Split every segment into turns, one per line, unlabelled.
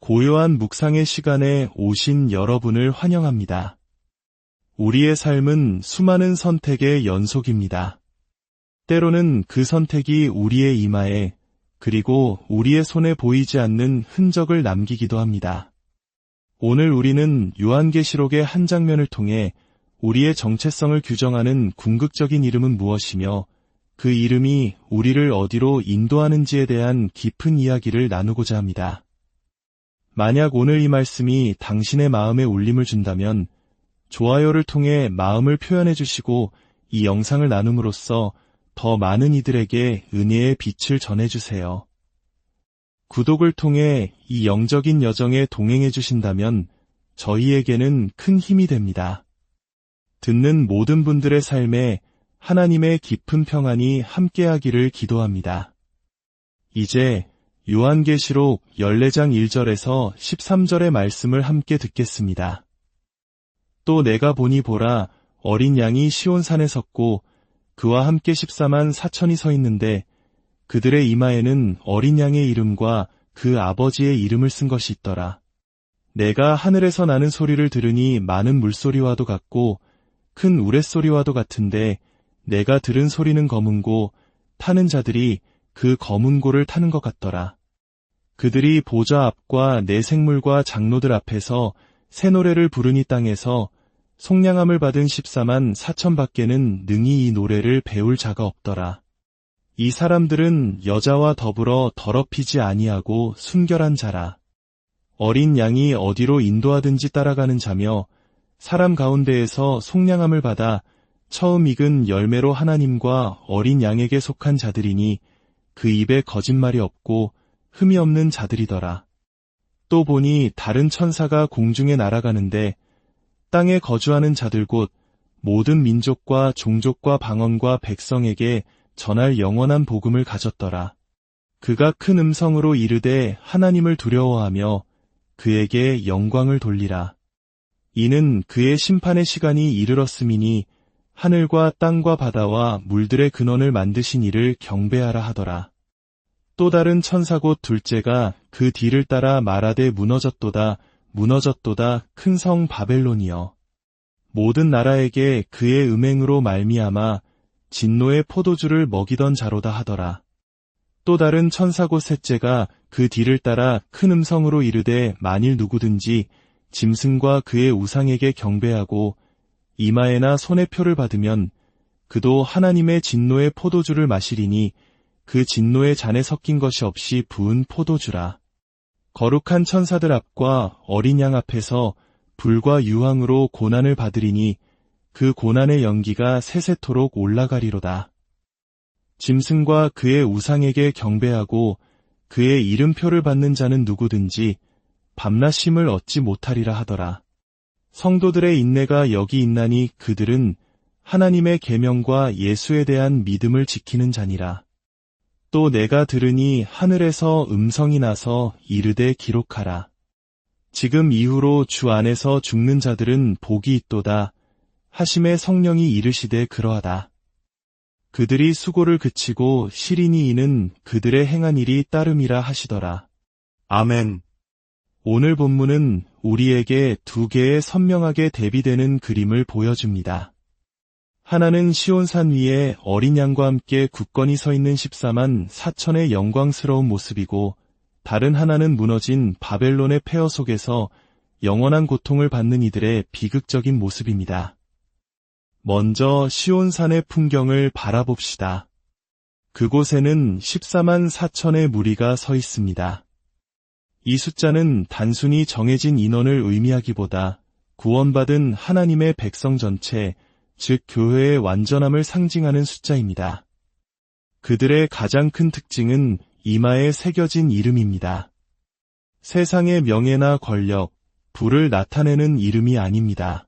고요한 묵상의 시간에 오신 여러분을 환영합니다. 우리의 삶은 수많은 선택의 연속입니다. 때로는 그 선택이 우리의 이마에 그리고 우리의 손에 보이지 않는 흔적을 남기기도 합니다. 오늘 우리는 요한계시록의 한 장면을 통해 우리의 정체성을 규정하는 궁극적인 이름은 무엇이며 그 이름이 우리를 어디로 인도하는지에 대한 깊은 이야기를 나누고자 합니다. 만약 오늘 이 말씀이 당신의 마음에 울림을 준다면 좋아요를 통해 마음을 표현해 주시고 이 영상을 나눔으로써 더 많은 이들에게 은혜의 빛을 전해주세요. 구독을 통해 이 영적인 여정에 동행해 주신다면 저희에게는 큰 힘이 됩니다. 듣는 모든 분들의 삶에 하나님의 깊은 평안이 함께하기를 기도합니다. 이제 요한계시록 14장 1절에서 13절의 말씀을 함께 듣겠습니다. 또 내가 보니 보라 어린 양이 시온산에 섰고 그와 함께 14만 4천이 서 있는데 그들의 이마에는 어린 양의 이름과 그 아버지의 이름을 쓴 것이 있더라. 내가 하늘에서 나는 소리를 들으니 많은 물소리와도 같고 큰 우레소리와도 같은데 내가 들은 소리는 검은고 타는 자들이 그 검은고를 타는 것 같더라. 그들이 보좌 앞과 내 생물과 장로들 앞에서 새 노래를 부르니 땅에서 속량함을 받은 14만 4천 밖에는 능히 이 노래를 배울 자가 없더라. 이 사람들은 여자와 더불어 더럽히지 아니하고 순결한 자라. 어린 양이 어디로 인도하든지 따라가는 자며 사람 가운데에서 속량함을 받아 처음 익은 열매로 하나님과 어린 양에게 속한 자들이니 그 입에 거짓말이 없고 흠이 없는 자들이더라. 또 보니 다른 천사가 공중에 날아가는데 땅에 거주하는 자들 곧 모든 민족과 종족과 방언과 백성에게 전할 영원한 복음을 가졌더라. 그가 큰 음성으로 이르되 하나님을 두려워하며 그에게 영광을 돌리라. 이는 그의 심판의 시간이 이르렀음이니 하늘과 땅과 바다와 물들의 근원을 만드신 이를 경배하라 하더라. 또 다른 천사 곧 둘째가 그 뒤를 따라 말하되 무너졌도다 무너졌도다 큰 성 바벨론이여. 모든 나라에게 그의 음행으로 말미암아 진노의 포도주를 먹이던 자로다 하더라. 또 다른 천사 곧 셋째가 그 뒤를 따라 큰 음성으로 이르되 만일 누구든지 짐승과 그의 우상에게 경배하고 이마에나 손에 표를 받으면 그도 하나님의 진노의 포도주를 마시리니 그 진노의 잔에 섞인 것이 없이 부은 포도주라. 거룩한 천사들 앞과 어린 양 앞에서 불과 유황으로 고난을 받으리니 그 고난의 연기가 세세토록 올라가리로다. 짐승과 그의 우상에게 경배하고 그의 이름표를 받는 자는 누구든지 밤낮 쉼을 얻지 못하리라 하더라. 성도들의 인내가 여기 있나니 그들은 하나님의 계명과 예수에 대한 믿음을 지키는 자니라. 또 내가 들으니 하늘에서 음성이 나서 이르되 기록하라. 지금 이후로 주 안에서 죽는 자들은 복이 있도다 하심에 성령이 이르시되 그러하다. 그들이 수고를 그치고 시리니 이는 그들의 행한 일이 따름이라 하시더라. 아멘. 오늘 본문은 우리에게 두 개의 선명하게 대비되는 그림을 보여줍니다. 하나는 시온산 위에 어린 양과 함께 굳건히 서 있는 14만 4천의 영광스러운 모습이고 다른 하나는 무너진 바벨론의 폐허 속에서 영원한 고통을 받는 이들의 비극적인 모습입니다. 먼저 시온산의 풍경을 바라봅시다. 그곳에는 14만 4천의 무리가 서 있습니다. 이 숫자는 단순히 정해진 인원을 의미하기보다 구원받은 하나님의 백성 전체, 즉 교회의 완전함을 상징하는 숫자입니다. 그들의 가장 큰 특징은 이마에 새겨진 이름입니다. 세상의 명예나 권력, 부를 나타내는 이름이 아닙니다.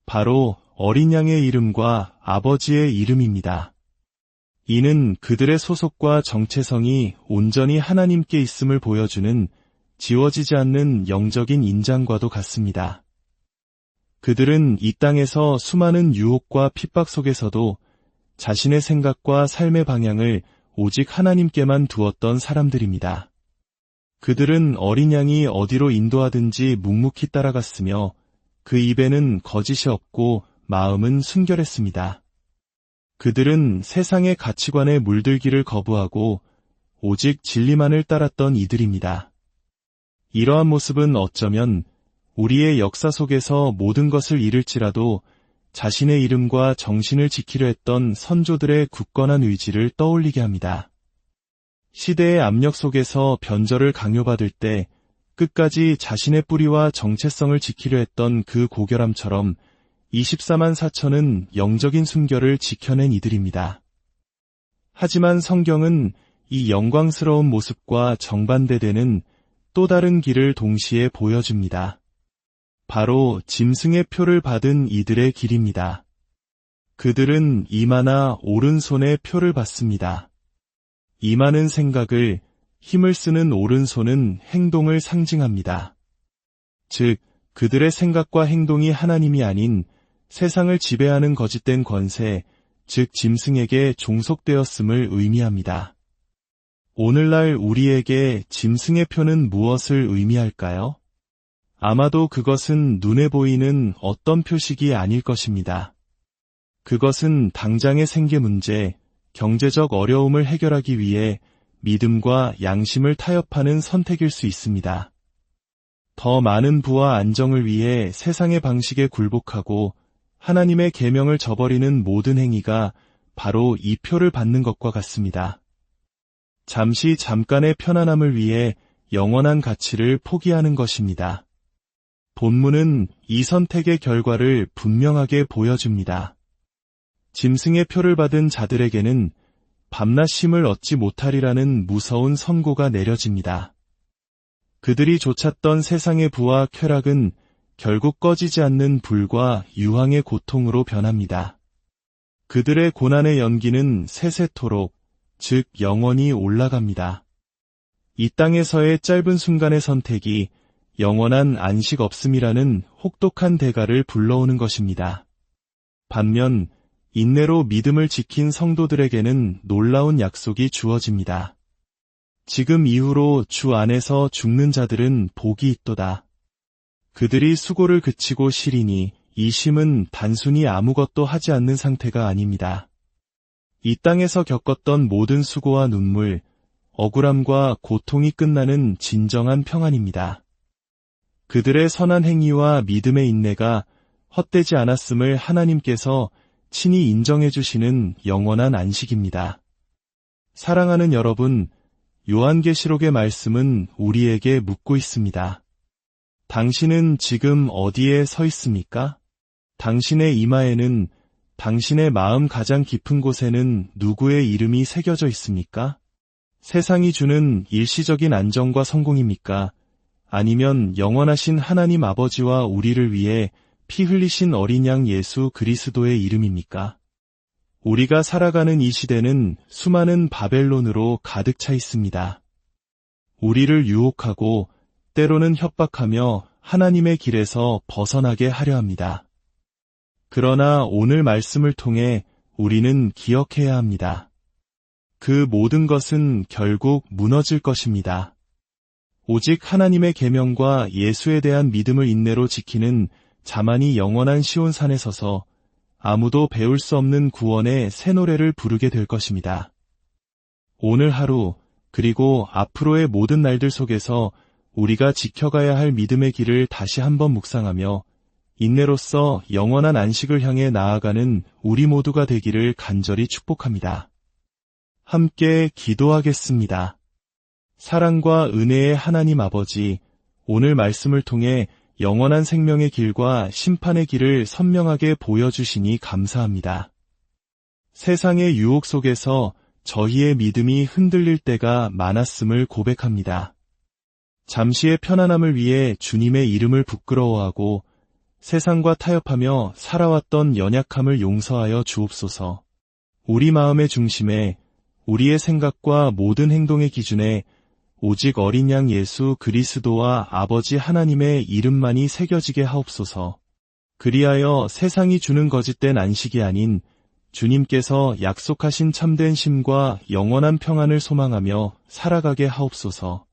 바로 어린 양의 이름과 아버지의 이름입니다. 이는 그들의 소속과 정체성이 온전히 하나님께 있음을 보여주는 지워지지 않는 영적인 인장과도 같습니다. 그들은 이 땅에서 수많은 유혹과 핍박 속에서도 자신의 생각과 삶의 방향을 오직 하나님께만 두었던 사람들입니다. 그들은 어린 양이 어디로 인도하든지 묵묵히 따라갔으며 그 입에는 거짓이 없고 마음은 순결했습니다. 그들은 세상의 가치관에 물들기를 거부하고 오직 진리만을 따랐던 이들입니다. 이러한 모습은 어쩌면 우리의 역사 속에서 모든 것을 잃을지라도 자신의 이름과 정신을 지키려 했던 선조들의 굳건한 의지를 떠올리게 합니다. 시대의 압력 속에서 변절을 강요받을 때 끝까지 자신의 뿌리와 정체성을 지키려 했던 그 고결함처럼 24만 4천은 영적인 순결을 지켜낸 이들입니다. 하지만 성경은 이 영광스러운 모습과 정반대되는 또 다른 길을 동시에 보여줍니다. 바로 짐승의 표를 받은 이들의 길입니다. 그들은 이마나 오른손의 표를 받습니다. 이마는 생각을, 힘을 쓰는 오른손은 행동을 상징합니다. 즉, 그들의 생각과 행동이 하나님이 아닌 세상을 지배하는 거짓된 권세, 즉 짐승에게 종속되었음을 의미합니다. 오늘날 우리에게 짐승의 표는 무엇을 의미할까요? 아마도 그것은 눈에 보이는 어떤 표식이 아닐 것입니다. 그것은 당장의 생계 문제, 경제적 어려움을 해결하기 위해 믿음과 양심을 타협하는 선택일 수 있습니다. 더 많은 부와 안정을 위해 세상의 방식에 굴복하고 하나님의 계명을 저버리는 모든 행위가 바로 이 표를 받는 것과 같습니다. 잠깐의 편안함을 위해 영원한 가치를 포기하는 것입니다. 본문은 이 선택의 결과를 분명하게 보여줍니다. 짐승의 표를 받은 자들에게는 밤낮 쉼을 얻지 못하리라는 무서운 선고가 내려집니다. 그들이 쫓았던 세상의 부와 쾌락은 결국 꺼지지 않는 불과 유황의 고통으로 변합니다. 그들의 고난의 연기는 세세토록, 즉 영원히 올라갑니다. 이 땅에서의 짧은 순간의 선택이 영원한 안식 없음이라는 혹독한 대가를 불러오는 것입니다. 반면 인내로 믿음을 지킨 성도들에게는 놀라운 약속이 주어집니다. 지금 이후로 주 안에서 죽는 자들은 복이 있도다. 그들이 수고를 그치고 쉬리니 이 쉼은 단순히 아무것도 하지 않는 상태가 아닙니다. 이 땅에서 겪었던 모든 수고와 눈물, 억울함과 고통이 끝나는 진정한 평안입니다. 그들의 선한 행위와 믿음의 인내가 헛되지 않았음을 하나님께서 친히 인정해 주시는 영원한 안식입니다. 사랑하는 여러분, 요한계시록의 말씀은 우리에게 묻고 있습니다. 당신은 지금 어디에 서 있습니까? 당신의 이마에는, 당신의 마음 가장 깊은 곳에는 누구의 이름이 새겨져 있습니까? 세상이 주는 일시적인 안정과 성공입니까? 아니면 영원하신 하나님 아버지와 우리를 위해 피 흘리신 어린 양 예수 그리스도의 이름입니까? 우리가 살아가는 이 시대는 수많은 바벨론으로 가득 차 있습니다. 우리를 유혹하고 때로는 협박하며 하나님의 길에서 벗어나게 하려 합니다. 그러나 오늘 말씀을 통해 우리는 기억해야 합니다. 그 모든 것은 결국 무너질 것입니다. 오직 하나님의 계명과 예수에 대한 믿음을 인내로 지키는 자만이 영원한 시온산에 서서 아무도 배울 수 없는 구원의 새 노래를 부르게 될 것입니다. 오늘 하루 그리고 앞으로의 모든 날들 속에서 우리가 지켜가야 할 믿음의 길을 다시 한번 묵상하며 인내로서 영원한 안식을 향해 나아가는 우리 모두가 되기를 간절히 축복합니다. 함께 기도하겠습니다. 사랑과 은혜의 하나님 아버지, 오늘 말씀을 통해 영원한 생명의 길과 심판의 길을 선명하게 보여주시니 감사합니다. 세상의 유혹 속에서 저희의 믿음이 흔들릴 때가 많았음을 고백합니다. 잠시의 편안함을 위해 주님의 이름을 부끄러워하고 세상과 타협하며 살아왔던 연약함을 용서하여 주옵소서. 우리 마음의 중심에, 우리의 생각과 모든 행동의 기준에 오직 어린 양 예수 그리스도와 아버지 하나님의 이름만이 새겨지게 하옵소서. 그리하여 세상이 주는 거짓된 안식이 아닌 주님께서 약속하신 참된 쉼과 영원한 평안을 소망하며 살아가게 하옵소서.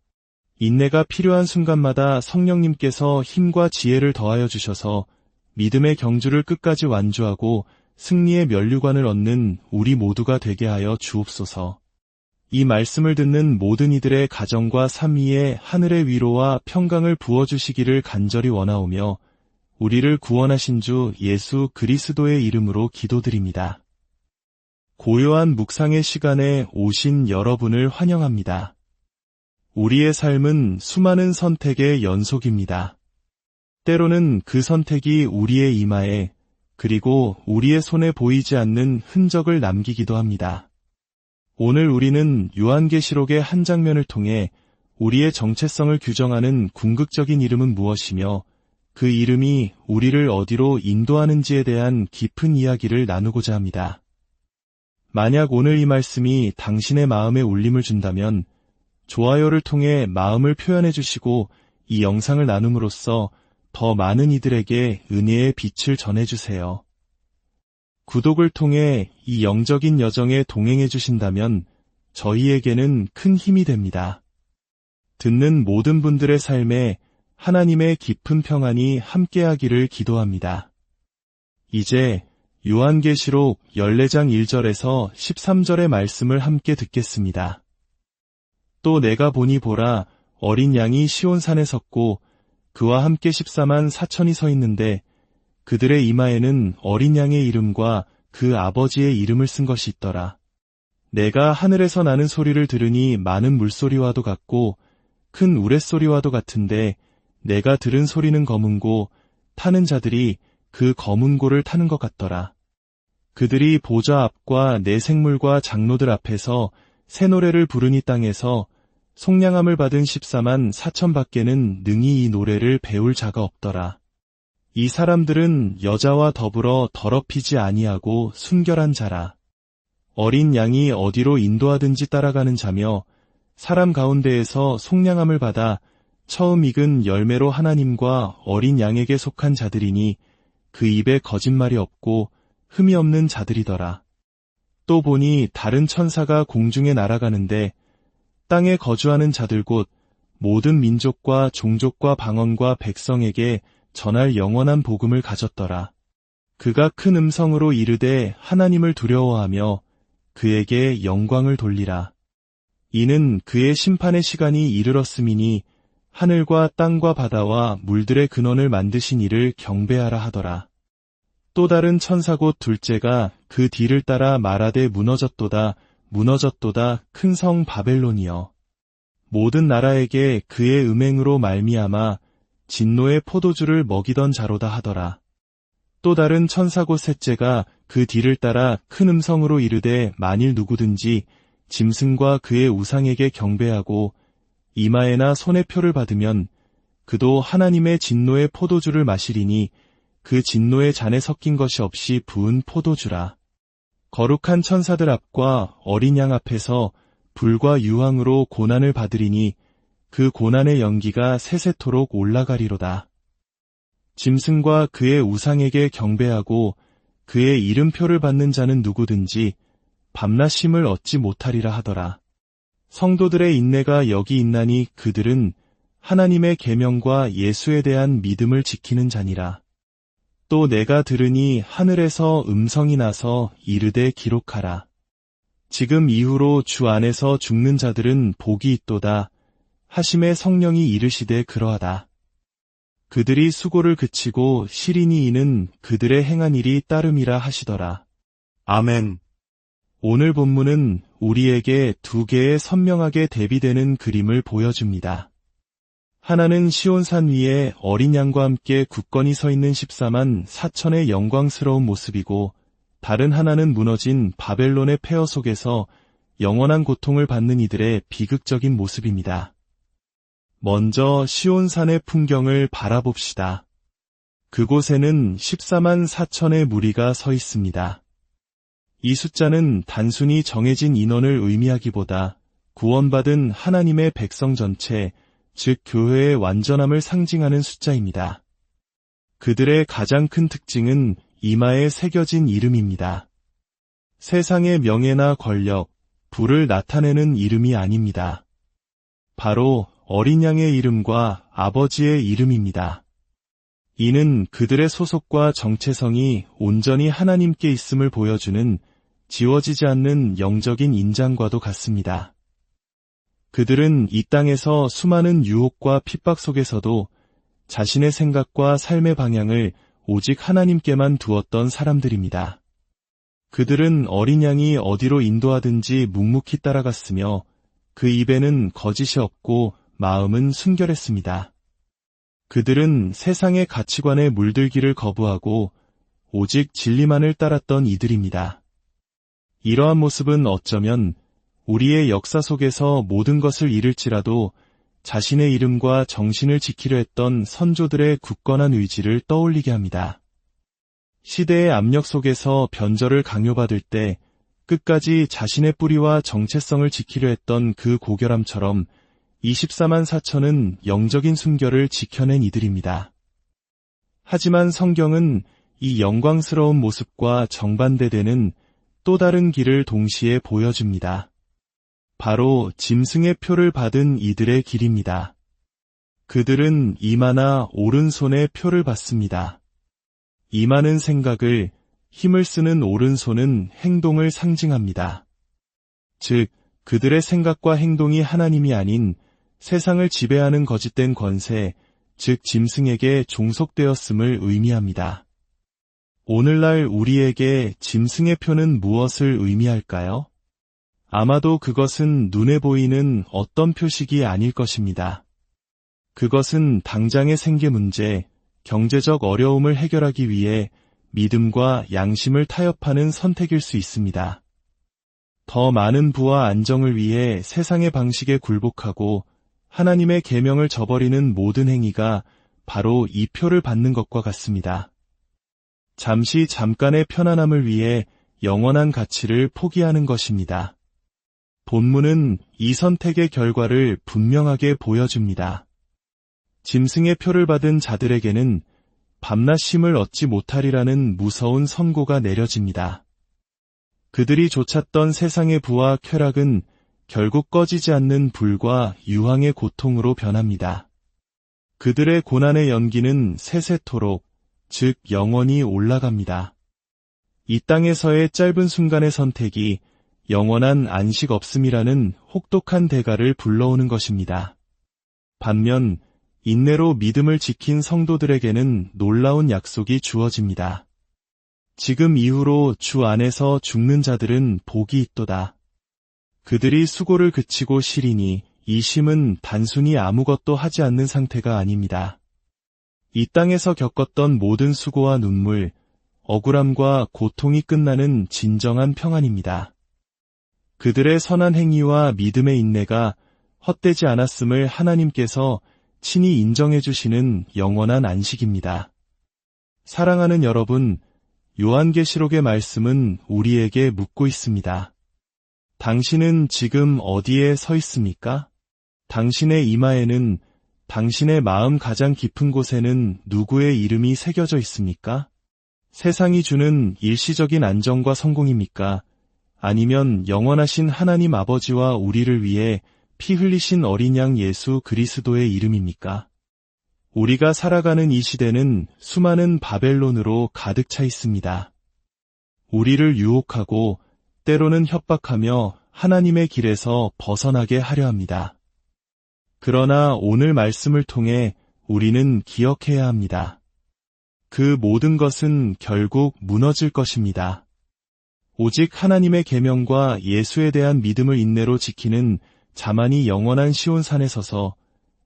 인내가 필요한 순간마다 성령님께서 힘과 지혜를 더하여 주셔서 믿음의 경주를 끝까지 완주하고 승리의 면류관을 얻는 우리 모두가 되게 하여 주옵소서. 이 말씀을 듣는 모든 이들의 가정과 삶 위에 하늘의 위로와 평강을 부어주시기를 간절히 원하오며 우리를 구원하신 주 예수 그리스도의 이름으로 기도드립니다. 고요한 묵상의 시간에 오신 여러분을 환영합니다. 우리의 삶은 수많은 선택의 연속입니다. 때로는 그 선택이 우리의 이마에 그리고 우리의 손에 보이지 않는 흔적을 남기기도 합니다. 오늘 우리는 요한계시록의 한 장면을 통해 우리의 정체성을 규정하는 궁극적인 이름은 무엇이며 그 이름이 우리를 어디로 인도하는지에 대한 깊은 이야기를 나누고자 합니다. 만약 오늘 이 말씀이 당신의 마음에 울림을 준다면 좋아요를 통해 마음을 표현해 주시고 이 영상을 나눔으로써 더 많은 이들에게 은혜의 빛을 전해주세요. 구독을 통해 이 영적인 여정에 동행해 주신다면 저희에게는 큰 힘이 됩니다. 듣는 모든 분들의 삶에 하나님의 깊은 평안이 함께하기를 기도합니다. 이제 요한계시록 14장 1절에서 13절의 말씀을 함께 듣겠습니다. 또 내가 보니 보라 어린 양이 시온산에 섰고 그와 함께 14만 4천이 서 있는데 그들의 이마에는 어린 양의 이름과 그 아버지의 이름을 쓴 것이 있더라. 내가 하늘에서 나는 소리를 들으니 많은 물소리와도 같고 큰 우레소리와도 같은데 내가 들은 소리는 검은고 타는 자들이 그 검은고를 타는 것 같더라. 그들이 보좌 앞과 내 생물과 장로들 앞에서 새 노래를 부르니 땅에서 속량함을 받은 14만 4천 밖에는 능히 이 노래를 배울 자가 없더라. 이 사람들은 여자와 더불어 더럽히지 아니하고 순결한 자라. 어린 양이 어디로 인도하든지 따라가는 자며 사람 가운데에서 속량함을 받아 처음 익은 열매로 하나님과 어린 양에게 속한 자들이니 그 입에 거짓말이 없고 흠이 없는 자들이더라. 또 보니 다른 천사가 공중에 날아가는데 땅에 거주하는 자들 곧 모든 민족과 종족과 방언과 백성에게 전할 영원한 복음을 가졌더라. 그가 큰 음성으로 이르되 하나님을 두려워하며 그에게 영광을 돌리라. 이는 그의 심판의 시간이 이르렀음이니 하늘과 땅과 바다와 물들의 근원을 만드신 이를 경배하라 하더라. 또 다른 천사 곧 둘째가 그 뒤를 따라 말하되 무너졌도다 무너졌도다 큰 성 바벨론이여. 모든 나라에게 그의 음행으로 말미암아 진노의 포도주를 먹이던 자로다 하더라. 또 다른 천사 곧 셋째가 그 뒤를 따라 큰 음성으로 이르되 만일 누구든지 짐승과 그의 우상에게 경배하고 이마에나 손에 표를 받으면 그도 하나님의 진노의 포도주를 마시리니 그 진노의 잔에 섞인 것이 없이 부은 포도주라. 거룩한 천사들 앞과 어린 양 앞에서 불과 유황으로 고난을 받으리니 그 고난의 연기가 세세토록 올라가리로다. 짐승과 그의 우상에게 경배하고 그의 이름표를 받는 자는 누구든지 밤낮 쉼을 얻지 못하리라 하더라. 성도들의 인내가 여기 있나니 그들은 하나님의 계명과 예수에 대한 믿음을 지키는 자니라. 또 내가 들으니 하늘에서 음성이 나서 이르되 기록하라. 지금 이후로 주 안에서 죽는 자들은 복이 있도다. 하심의 성령이 이르시되 그러하다. 그들이 수고를 그치고 시리니 이는 그들의 행한 일이 따름이라 하시더라. 아멘. 오늘 본문은 우리에게 두 개의 선명하게 대비되는 그림을 보여줍니다. 하나는 시온산 위에 어린 양과 함께 굳건히 서 있는 14만 4천의 영광스러운 모습이고 다른 하나는 무너진 바벨론의 폐허 속에서 영원한 고통을 받는 이들의 비극적인 모습입니다. 먼저 시온산의 풍경을 바라봅시다. 그곳에는 14만 4천의 무리가 서 있습니다. 이 숫자는 단순히 정해진 인원을 의미하기보다 구원받은 하나님의 백성 전체, 즉 교회의 완전함을 상징하는 숫자입니다. 그들의 가장 큰 특징은 이마에 새겨진 이름입니다. 세상의 명예나 권력, 부를 나타내는 이름이 아닙니다. 바로 어린 양의 이름과 아버지의 이름입니다. 이는 그들의 소속과 정체성이 온전히 하나님께 있음을 보여주는 지워지지 않는 영적인 인장과도 같습니다. 그들은 이 땅에서 수많은 유혹과 핍박 속에서도 자신의 생각과 삶의 방향을 오직 하나님께만 두었던 사람들입니다. 그들은 어린 양이 어디로 인도하든지 묵묵히 따라갔으며 그 입에는 거짓이 없고 마음은 순결했습니다. 그들은 세상의 가치관에 물들기를 거부하고 오직 진리만을 따랐던 이들입니다. 이러한 모습은 어쩌면 우리의 역사 속에서 모든 것을 잃을지라도 자신의 이름과 정신을 지키려 했던 선조들의 굳건한 의지를 떠올리게 합니다. 시대의 압력 속에서 변절을 강요받을 때 끝까지 자신의 뿌리와 정체성을 지키려 했던 그 고결함처럼 24만 4천은 영적인 순결을 지켜낸 이들입니다. 하지만 성경은 이 영광스러운 모습과 정반대되는 또 다른 길을 동시에 보여줍니다. 바로 짐승의 표를 받은 이들의 길입니다. 그들은 이마나 오른손의 표를 받습니다. 이마는 생각을, 힘을 쓰는 오른손은 행동을 상징합니다. 즉, 그들의 생각과 행동이 하나님이 아닌 세상을 지배하는 거짓된 권세, 즉 짐승에게 종속되었음을 의미합니다. 오늘날 우리에게 짐승의 표는 무엇을 의미할까요? 아마도 그것은 눈에 보이는 어떤 표식이 아닐 것입니다. 그것은 당장의 생계 문제, 경제적 어려움을 해결하기 위해 믿음과 양심을 타협하는 선택일 수 있습니다. 더 많은 부와 안정을 위해 세상의 방식에 굴복하고 하나님의 계명을 저버리는 모든 행위가 바로 이 표를 받는 것과 같습니다. 잠깐의 편안함을 위해 영원한 가치를 포기하는 것입니다. 본문은 이 선택의 결과를 분명하게 보여줍니다. 짐승의 표를 받은 자들에게는 밤낮 쉼을 얻지 못하리라는 무서운 선고가 내려집니다. 그들이 좇았던 세상의 부와 쾌락은 결국 꺼지지 않는 불과 유황의 고통으로 변합니다. 그들의 고난의 연기는 세세토록, 즉 영원히 올라갑니다. 이 땅에서의 짧은 순간의 선택이 영원한 안식 없음이라는 혹독한 대가를 불러오는 것입니다. 반면 인내로 믿음을 지킨 성도들에게는 놀라운 약속이 주어집니다. 지금 이후로 주 안에서 죽는 자들은 복이 있도다. 그들이 수고를 그치고 쉬리니 이 쉼은 단순히 아무것도 하지 않는 상태가 아닙니다. 이 땅에서 겪었던 모든 수고와 눈물, 억울함과 고통이 끝나는 진정한 평안입니다. 그들의 선한 행위와 믿음의 인내가 헛되지 않았음을 하나님께서 친히 인정해 주시는 영원한 안식입니다. 사랑하는 여러분, 요한계시록의 말씀은 우리에게 묻고 있습니다. 당신은 지금 어디에 서 있습니까? 당신의 이마에는, 당신의 마음 가장 깊은 곳에는 누구의 이름이 새겨져 있습니까? 세상이 주는 일시적인 안정과 성공입니까? 아니면 영원하신 하나님 아버지와 우리를 위해 피 흘리신 어린 양 예수 그리스도의 이름입니까? 우리가 살아가는 이 시대는 수많은 바벨론으로 가득 차 있습니다. 우리를 유혹하고 때로는 협박하며 하나님의 길에서 벗어나게 하려 합니다. 그러나 오늘 말씀을 통해 우리는 기억해야 합니다. 그 모든 것은 결국 무너질 것입니다. 오직 하나님의 계명과 예수에 대한 믿음을 인내로 지키는 자만이 영원한 시온산에 서서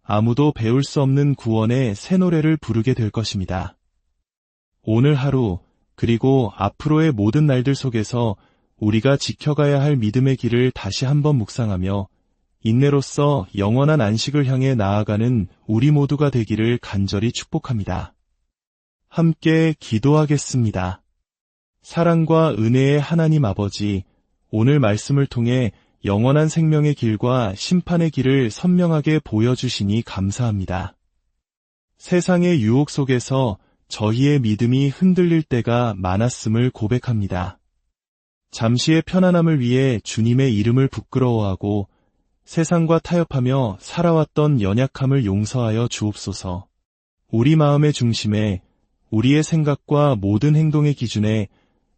아무도 배울 수 없는 구원의 새 노래를 부르게 될 것입니다. 오늘 하루 그리고 앞으로의 모든 날들 속에서 우리가 지켜가야 할 믿음의 길을 다시 한번 묵상하며 인내로써 영원한 안식을 향해 나아가는 우리 모두가 되기를 간절히 축복합니다. 함께 기도하겠습니다. 사랑과 은혜의 하나님 아버지, 오늘 말씀을 통해 영원한 생명의 길과 심판의 길을 선명하게 보여주시니 감사합니다. 세상의 유혹 속에서 저희의 믿음이 흔들릴 때가 많았음을 고백합니다. 잠시의 편안함을 위해 주님의 이름을 부끄러워하고 세상과 타협하며 살아왔던 연약함을 용서하여 주옵소서. 우리 마음의 중심에, 우리의 생각과 모든 행동의 기준에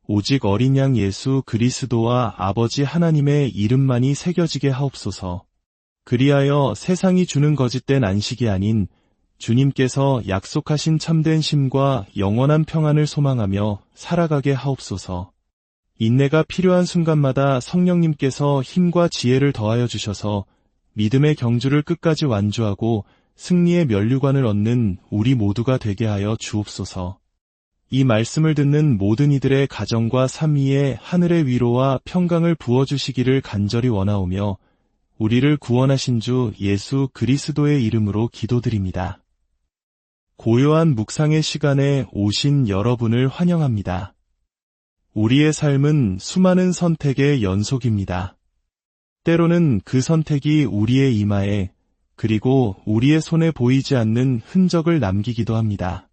오직 어린 양 예수 그리스도와 아버지 하나님의 이름만이 새겨지게 하옵소서. 그리하여 세상이 주는 거짓된 안식이 아닌 주님께서 약속하신 참된 쉼과 영원한 평안을 소망하며 살아가게 하옵소서. 인내가 필요한 순간마다 성령님께서 힘과 지혜를 더하여 주셔서 믿음의 경주를 끝까지 완주하고 승리의 면류관을 얻는 우리 모두가 되게 하여 주옵소서. 이 말씀을 듣는 모든 이들의 가정과 삶 위에 하늘의 위로와 평강을 부어주시기를 간절히 원하오며 우리를 구원하신 주 예수 그리스도의 이름으로 기도드립니다. 고요한 묵상의 시간에 오신 여러분을 환영합니다. 우리의 삶은 수많은 선택의 연속입니다. 때로는 그 선택이 우리의 이마에 그리고 우리의 손에 보이지 않는 흔적을 남기기도 합니다.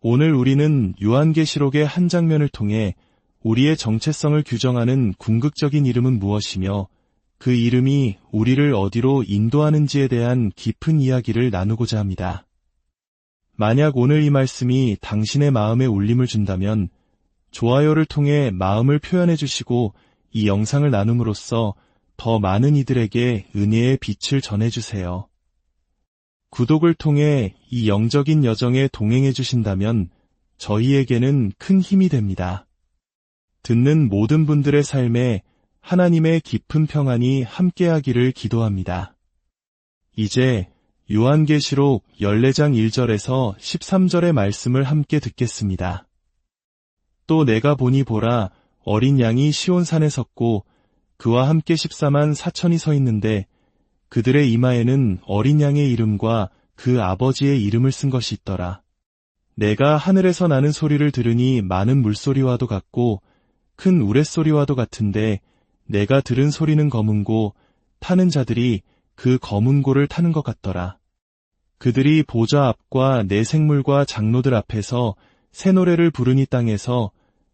오늘 우리는 요한계시록의 한 장면을 통해 우리의 정체성을 규정하는 궁극적인 이름은 무엇이며 그 이름이 우리를 어디로 인도하는지에 대한 깊은 이야기를 나누고자 합니다. 만약 오늘 이 말씀이 당신의 마음에 울림을 준다면 좋아요를 통해 마음을 표현해 주시고 이 영상을 나눔으로써 더 많은 이들에게 은혜의 빛을 전해주세요. 구독을 통해 이 영적인 여정에 동행해 주신다면 저희에게는 큰 힘이 됩니다. 듣는 모든 분들의 삶에 하나님의 깊은 평안이 함께하기를 기도합니다. 이제 요한계시록 14장 1절에서 13절의 말씀을 함께 듣겠습니다. 또 내가 보니 보라 어린 양이 시온산에 섰고 그와 함께 14만 4천이 서 있는데 그들의 이마에는 어린 양의 이름과 그 아버지의 이름을 쓴 것이 있더라. 내가 하늘에서 나는 소리를 들으니 많은 물소리와도 같고 큰 우레소리와도 같은데 내가 들은 소리는 검은고 타는 자들이 그 검은 고를 타는 것 같더라. 그들이 보좌 앞과 내 생물과 장로들 앞에서 새 노래를 부르니 땅에서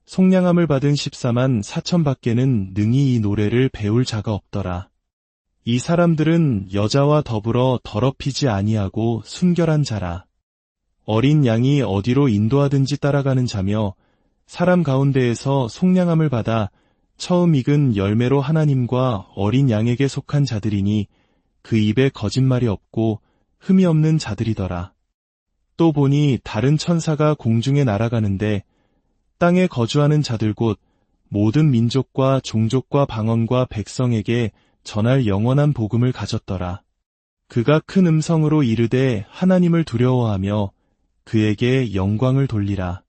속량함을 받은 14만 4천 밖에는 능히 이 노래를 배울 자가 없더라. 이 사람들은 여자와 더불어 더럽히지 아니하고 순결한 자라. 어린 양이 어디로 인도하든지 따라가는 자며 사람 가운데에서 속량함을 받아 처음 익은 열매로 하나님과 어린 양에게 속한 자들이니 그 입에 거짓말이 없고 흠이 없는 자들이더라. 또 보니 다른 천사가 공중에 날아가는데 땅에 거주하는 자들 곧 모든 민족과 종족과 방언과 백성에게 전할 영원한 복음을 가졌더라. 그가 큰 음성으로 이르되 하나님을 두려워하며 그에게 영광을 돌리라.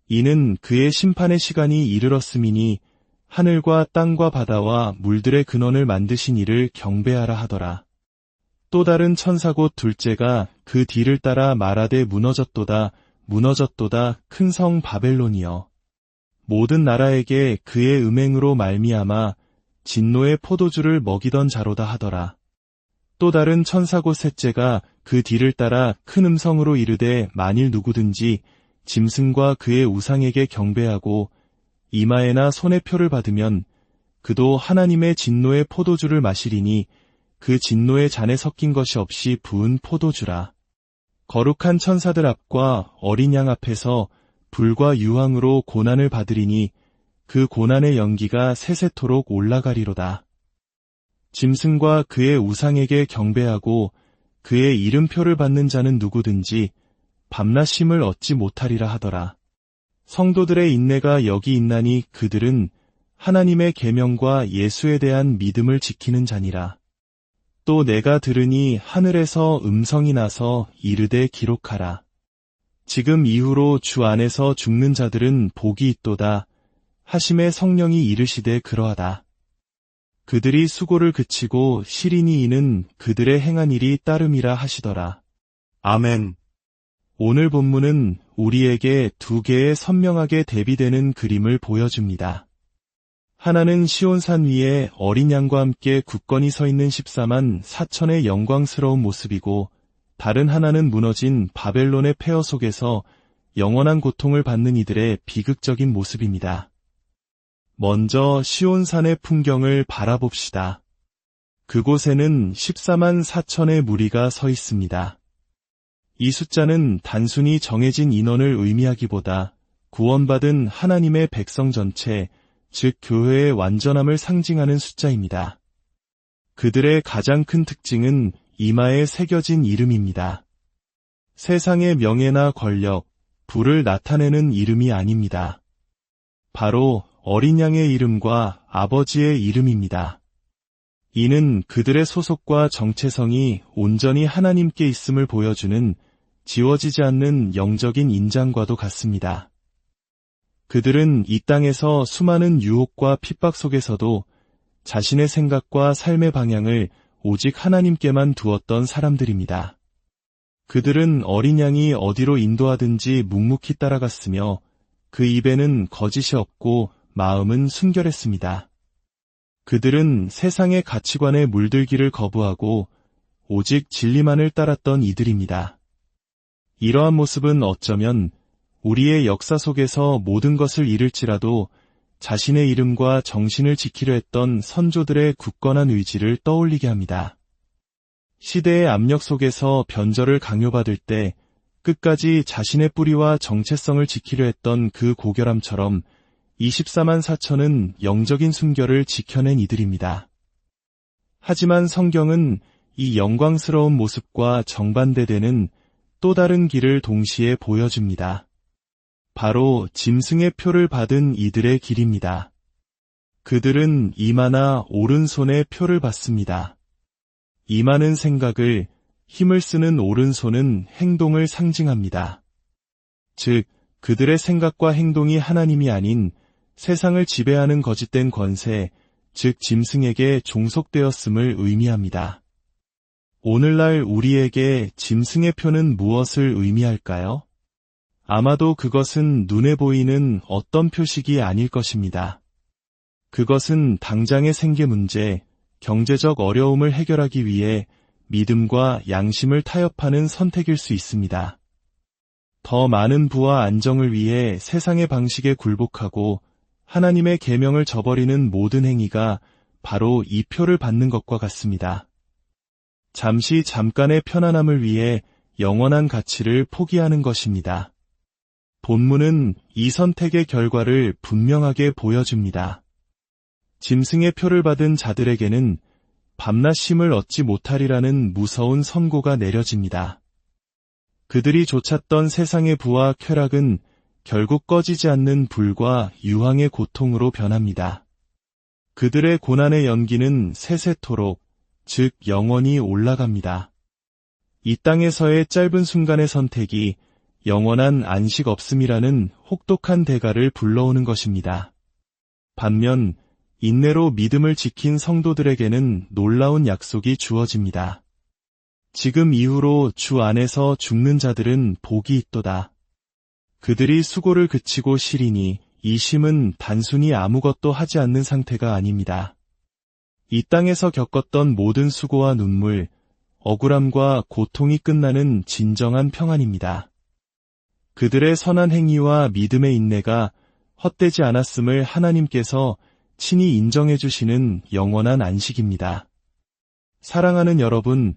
이는 그의 심판의 시간이 이르렀음이니 하늘과 땅과 바다와 물들의 근원을 만드신 이를 경배하라 하더라. 또 다른 천사 곧 둘째가 그 뒤를 따라 말하되 무너졌도다 무너졌도다 큰 성 바벨론이여. 모든 나라에게 그의 음행으로 말미암아 진노의 포도주를 먹이던 자로다 하더라. 또 다른 천사 곧 셋째가 그 뒤를 따라 큰 음성으로 이르되 만일 누구든지 짐승과 그의 우상에게 경배하고 이마에나 손에 표를 받으면 그도 하나님의 진노의 포도주를 마시리니 그 진노의 잔에 섞인 것이 없이 부은 포도주라. 거룩한 천사들 앞과 어린 양 앞에서 불과 유황으로 고난을 받으리니 그 고난의 연기가 세세토록 올라가리로다. 짐승과 그의 우상에게 경배하고 그의 이름표를 받는 자는 누구든지 밤낮 쉼을 얻지 못하리라 하더라. 성도들의 인내가 여기 있나니 그들은 하나님의 계명과 예수에 대한 믿음을 지키는 자니라. 또 내가 들으니 하늘에서 음성이 나서 이르되 기록하라. 지금 이후로 주 안에서 죽는 자들은 복이 있도다. 하심의 성령이 이르시되 그러하다. 그들이 수고를 그치고 시리니 이는 그들의 행한 일이 따름이라 하시더라. 아멘. 오늘 본문은 우리에게 두 개의 선명하게 대비되는 그림을 보여줍니다. 하나는 시온산 위에 어린 양과 함께 굳건히 서 있는 14만 4천의 영광스러운 모습이고 다른 하나는 무너진 바벨론의 폐허 속에서 영원한 고통을 받는 이들의 비극적인 모습입니다. 먼저 시온산의 풍경을 바라봅시다. 그곳에는 14만 4천의 무리가 서 있습니다. 이 숫자는 단순히 정해진 인원을 의미하기보다 구원받은 하나님의 백성 전체, 즉 교회의 완전함을 상징하는 숫자입니다. 그들의 가장 큰 특징은 이마에 새겨진 이름입니다. 세상의 명예나 권력, 부를 나타내는 이름이 아닙니다. 바로 어린 양의 이름과 아버지의 이름입니다. 이는 그들의 소속과 정체성이 온전히 하나님께 있음을 보여주는 지워지지 않는 영적인 인장과도 같습니다. 그들은 이 땅에서 수많은 유혹과 핍박 속에서도 자신의 생각과 삶의 방향을 오직 하나님께만 두었던 사람들입니다. 그들은 어린 양이 어디로 인도하든지 묵묵히 따라갔으며 그 입에는 거짓이 없고 마음은 순결했습니다. 그들은 세상의 가치관에 물들기를 거부하고 오직 진리만을 따랐던 이들입니다. 이러한 모습은 어쩌면 우리의 역사 속에서 모든 것을 잃을지라도 자신의 이름과 정신을 지키려 했던 선조들의 굳건한 의지를 떠올리게 합니다. 시대의 압력 속에서 변절을 강요받을 때 끝까지 자신의 뿌리와 정체성을 지키려 했던 그 고결함처럼 24만 4천은 영적인 순결을 지켜낸 이들입니다. 하지만 성경은 이 영광스러운 모습과 정반대되는 또 다른 길을 동시에 보여줍니다. 바로 짐승의 표를 받은 이들의 길입니다. 그들은 이마나 오른손의 표를 받습니다. 이마는 생각을, 힘을 쓰는 오른손은 행동을 상징합니다. 즉, 그들의 생각과 행동이 하나님이 아닌 세상을 지배하는 거짓된 권세, 즉 짐승에게 종속되었음을 의미합니다. 오늘날 우리에게 짐승의 표는 무엇을 의미할까요? 아마도 그것은 눈에 보이는 어떤 표식이 아닐 것입니다. 그것은 당장의 생계 문제, 경제적 어려움을 해결하기 위해 믿음과 양심을 타협하는 선택일 수 있습니다. 더 많은 부와 안정을 위해 세상의 방식에 굴복하고 하나님의 계명을 저버리는 모든 행위가 바로 이 표를 받는 것과 같습니다. 잠깐의 편안함을 위해 영원한 가치를 포기하는 것입니다. 본문은 이 선택의 결과를 분명하게 보여줍니다. 짐승의 표를 받은 자들에게는 밤낮 쉼을 얻지 못하리라는 무서운 선고가 내려집니다. 그들이 좇았던 세상의 부와 쾌락은 결국 꺼지지 않는 불과 유황의 고통으로 변합니다. 그들의 고난의 연기는 세세토록, 즉 영원히 올라갑니다. 이 땅에서의 짧은 순간의 선택이 영원한 안식 없음이라는 혹독한 대가를 불러오는 것입니다. 반면 인내로 믿음을 지킨 성도들에게는 놀라운 약속이 주어집니다. 지금 이후로 주 안에서 죽는 자들은 복이 있도다. 그들이 수고를 그치고 쉬리니 이 쉼은 단순히 아무것도 하지 않는 상태가 아닙니다. 이 땅에서 겪었던 모든 수고와 눈물, 억울함과 고통이 끝나는 진정한 평안입니다. 그들의 선한 행위와 믿음의 인내가 헛되지 않았음을 하나님께서 친히 인정해 주시는 영원한 안식입니다. 사랑하는 여러분,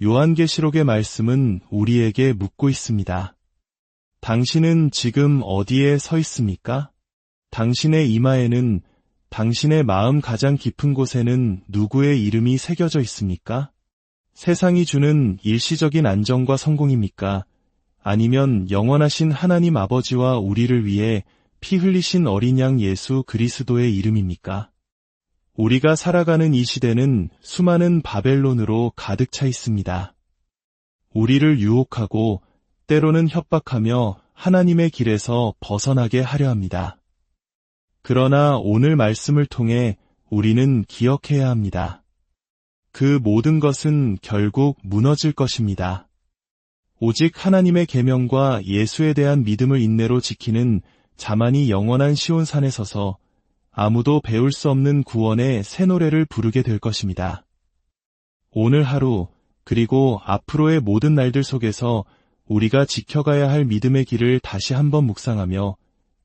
요한계시록의 말씀은 우리에게 묻고 있습니다. 당신은 지금 어디에 서 있습니까? 당신의 이마에는, 당신의 마음 가장 깊은 곳에는 누구의 이름이 새겨져 있습니까? 세상이 주는 일시적인 안정과 성공입니까? 아니면 영원하신 하나님 아버지와 우리를 위해 피 흘리신 어린 양 예수 그리스도의 이름입니까? 우리가 살아가는 이 시대는 수많은 바벨론으로 가득 차 있습니다. 우리를 유혹하고 때로는 협박하며 하나님의 길에서 벗어나게 하려 합니다. 그러나 오늘 말씀을 통해 우리는 기억해야 합니다. 그 모든 것은 결국 무너질 것입니다. 오직 하나님의 계명과 예수에 대한 믿음을 인내로 지키는 자만이 영원한 시온산에 서서 아무도 배울 수 없는 구원의 새 노래를 부르게 될 것입니다. 오늘 하루 그리고 앞으로의 모든 날들 속에서 우리가 지켜가야 할 믿음의 길을 다시 한번 묵상하며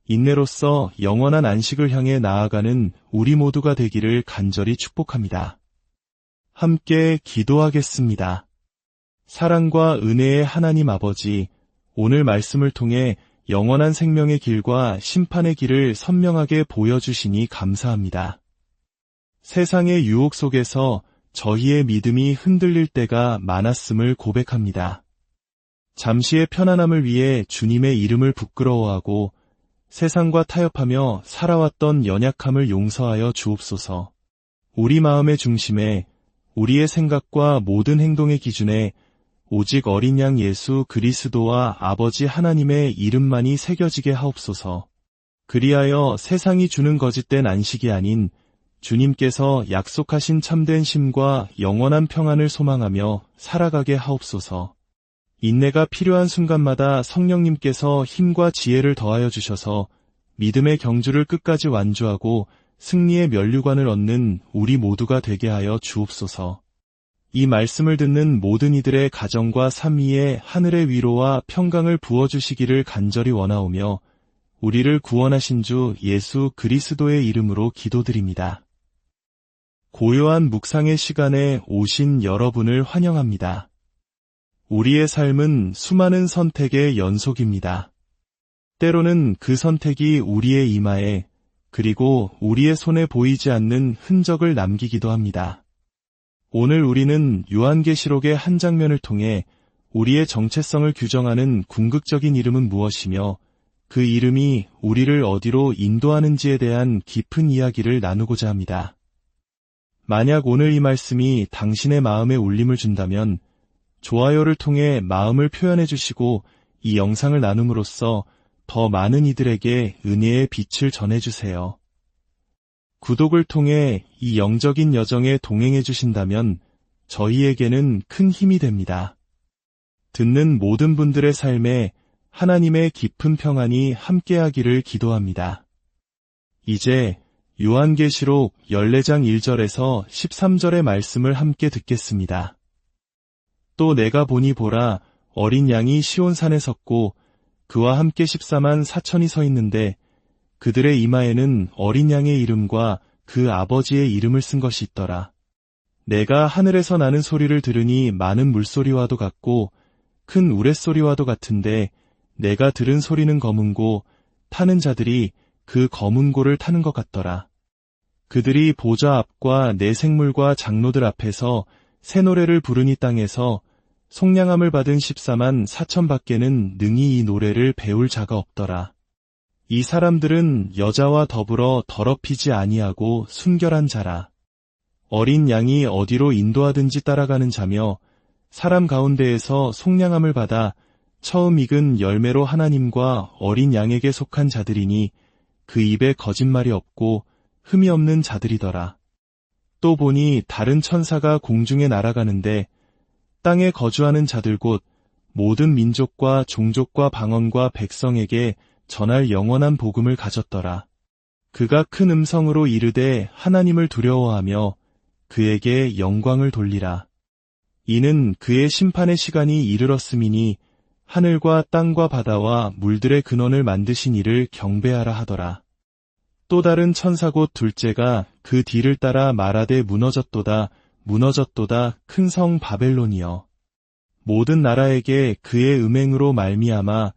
인내로써 영원한 안식을 향해 나아가는 우리 모두가 되기를 간절히 축복합니다. 함께 기도하겠습니다. 사랑과 은혜의 하나님 아버지, 오늘 말씀을 통해 영원한 생명의 길과 심판의 길을 선명하게 보여주시니 감사합니다. 세상의 유혹 속에서 저희의 믿음이 흔들릴 때가 많았음을 고백합니다. 잠시의 편안함을 위해 주님의 이름을 부끄러워하고 세상과 타협하며 살아왔던 연약함을 용서하여 주옵소서. 우리 마음의 중심에, 우리의 생각과 모든 행동의 기준에 오직 어린 양 예수 그리스도와 아버지 하나님의 이름만이 새겨지게 하옵소서. 그리하여 세상이 주는 거짓된 안식이 아닌 주님께서 약속하신 참된 쉼과 영원한 평안을 소망하며 살아가게 하옵소서. 인내가 필요한 순간마다 성령님께서 힘과 지혜를 더하여 주셔서 믿음의 경주를 끝까지 완주하고 승리의 면류관을 얻는 우리 모두가 되게 하여 주옵소서. 이 말씀을 듣는 모든 이들의 가정과 삶 위에 하늘의 위로와 평강을 부어주시기를 간절히 원하오며 우리를 구원하신 주 예수 그리스도의 이름으로 기도드립니다. 고요한 묵상의 시간에 오신 여러분을 환영합니다. 우리의 삶은 수많은 선택의 연속입니다. 때로는 그 선택이 우리의 이마에 그리고 우리의 손에 보이지 않는 흔적을 남기기도 합니다. 오늘 우리는 요한계시록의 한 장면을 통해 우리의 정체성을 규정하는 궁극적인 이름은 무엇이며 그 이름이 우리를 어디로 인도하는지에 대한 깊은 이야기를 나누고자 합니다. 만약 오늘 이 말씀이 당신의 마음에 울림을 준다면 좋아요를 통해 마음을 표현해 주시고 이 영상을 나눔으로써 더 많은 이들에게 은혜의 빛을 전해주세요. 구독을 통해 이 영적인 여정에 동행해 주신다면 저희에게는 큰 힘이 됩니다. 듣는 모든 분들의 삶에 하나님의 깊은 평안이 함께하기를 기도합니다. 이제 요한계시록 14장 1절에서 13절의 말씀을 함께 듣겠습니다. 또 내가 보니 보라, 어린 양이 시온산에 섰고 그와 함께 14만 4천이 서 있는데 그들의 이마에는 어린 양의 이름과 그 아버지의 이름을 쓴 것이 있더라. 내가 하늘에서 나는 소리를 들으니 많은 물소리와도 같고 큰 우레소리와도 같은데 내가 들은 소리는 검은고 타는 자들이 그 검은고를 타는 것 같더라. 그들이 보좌 앞과 내 생물과 장로들 앞에서 새 노래를 부르니 땅에서 속량함을 받은 14만 4천 밖에는 능히 이 노래를 배울 자가 없더라. 이 사람들은 여자와 더불어 더럽히지 아니하고 순결한 자라. 어린 양이 어디로 인도하든지 따라가는 자며 사람 가운데에서 속량함을 받아 처음 익은 열매로 하나님과 어린 양에게 속한 자들이니 그 입에 거짓말이 없고 흠이 없는 자들이더라. 또 보니 다른 천사가 공중에 날아가는데 땅에 거주하는 자들 곧 모든 민족과 종족과 방언과 백성에게 전할 영원한 복음을 가졌더라. 그가 큰 음성으로 이르되 하나님을 두려워하며 그에게 영광을 돌리라. 이는 그의 심판의 시간이 이르렀음이니 하늘과 땅과 바다와 물들의 근원을 만드신 이를 경배하라 하더라. 또 다른 천사 곧 둘째가 그 뒤를 따라 말하되 무너졌도다 무너졌도다 큰 성 바벨론이여. 모든 나라에게 그의 음행으로 말미암아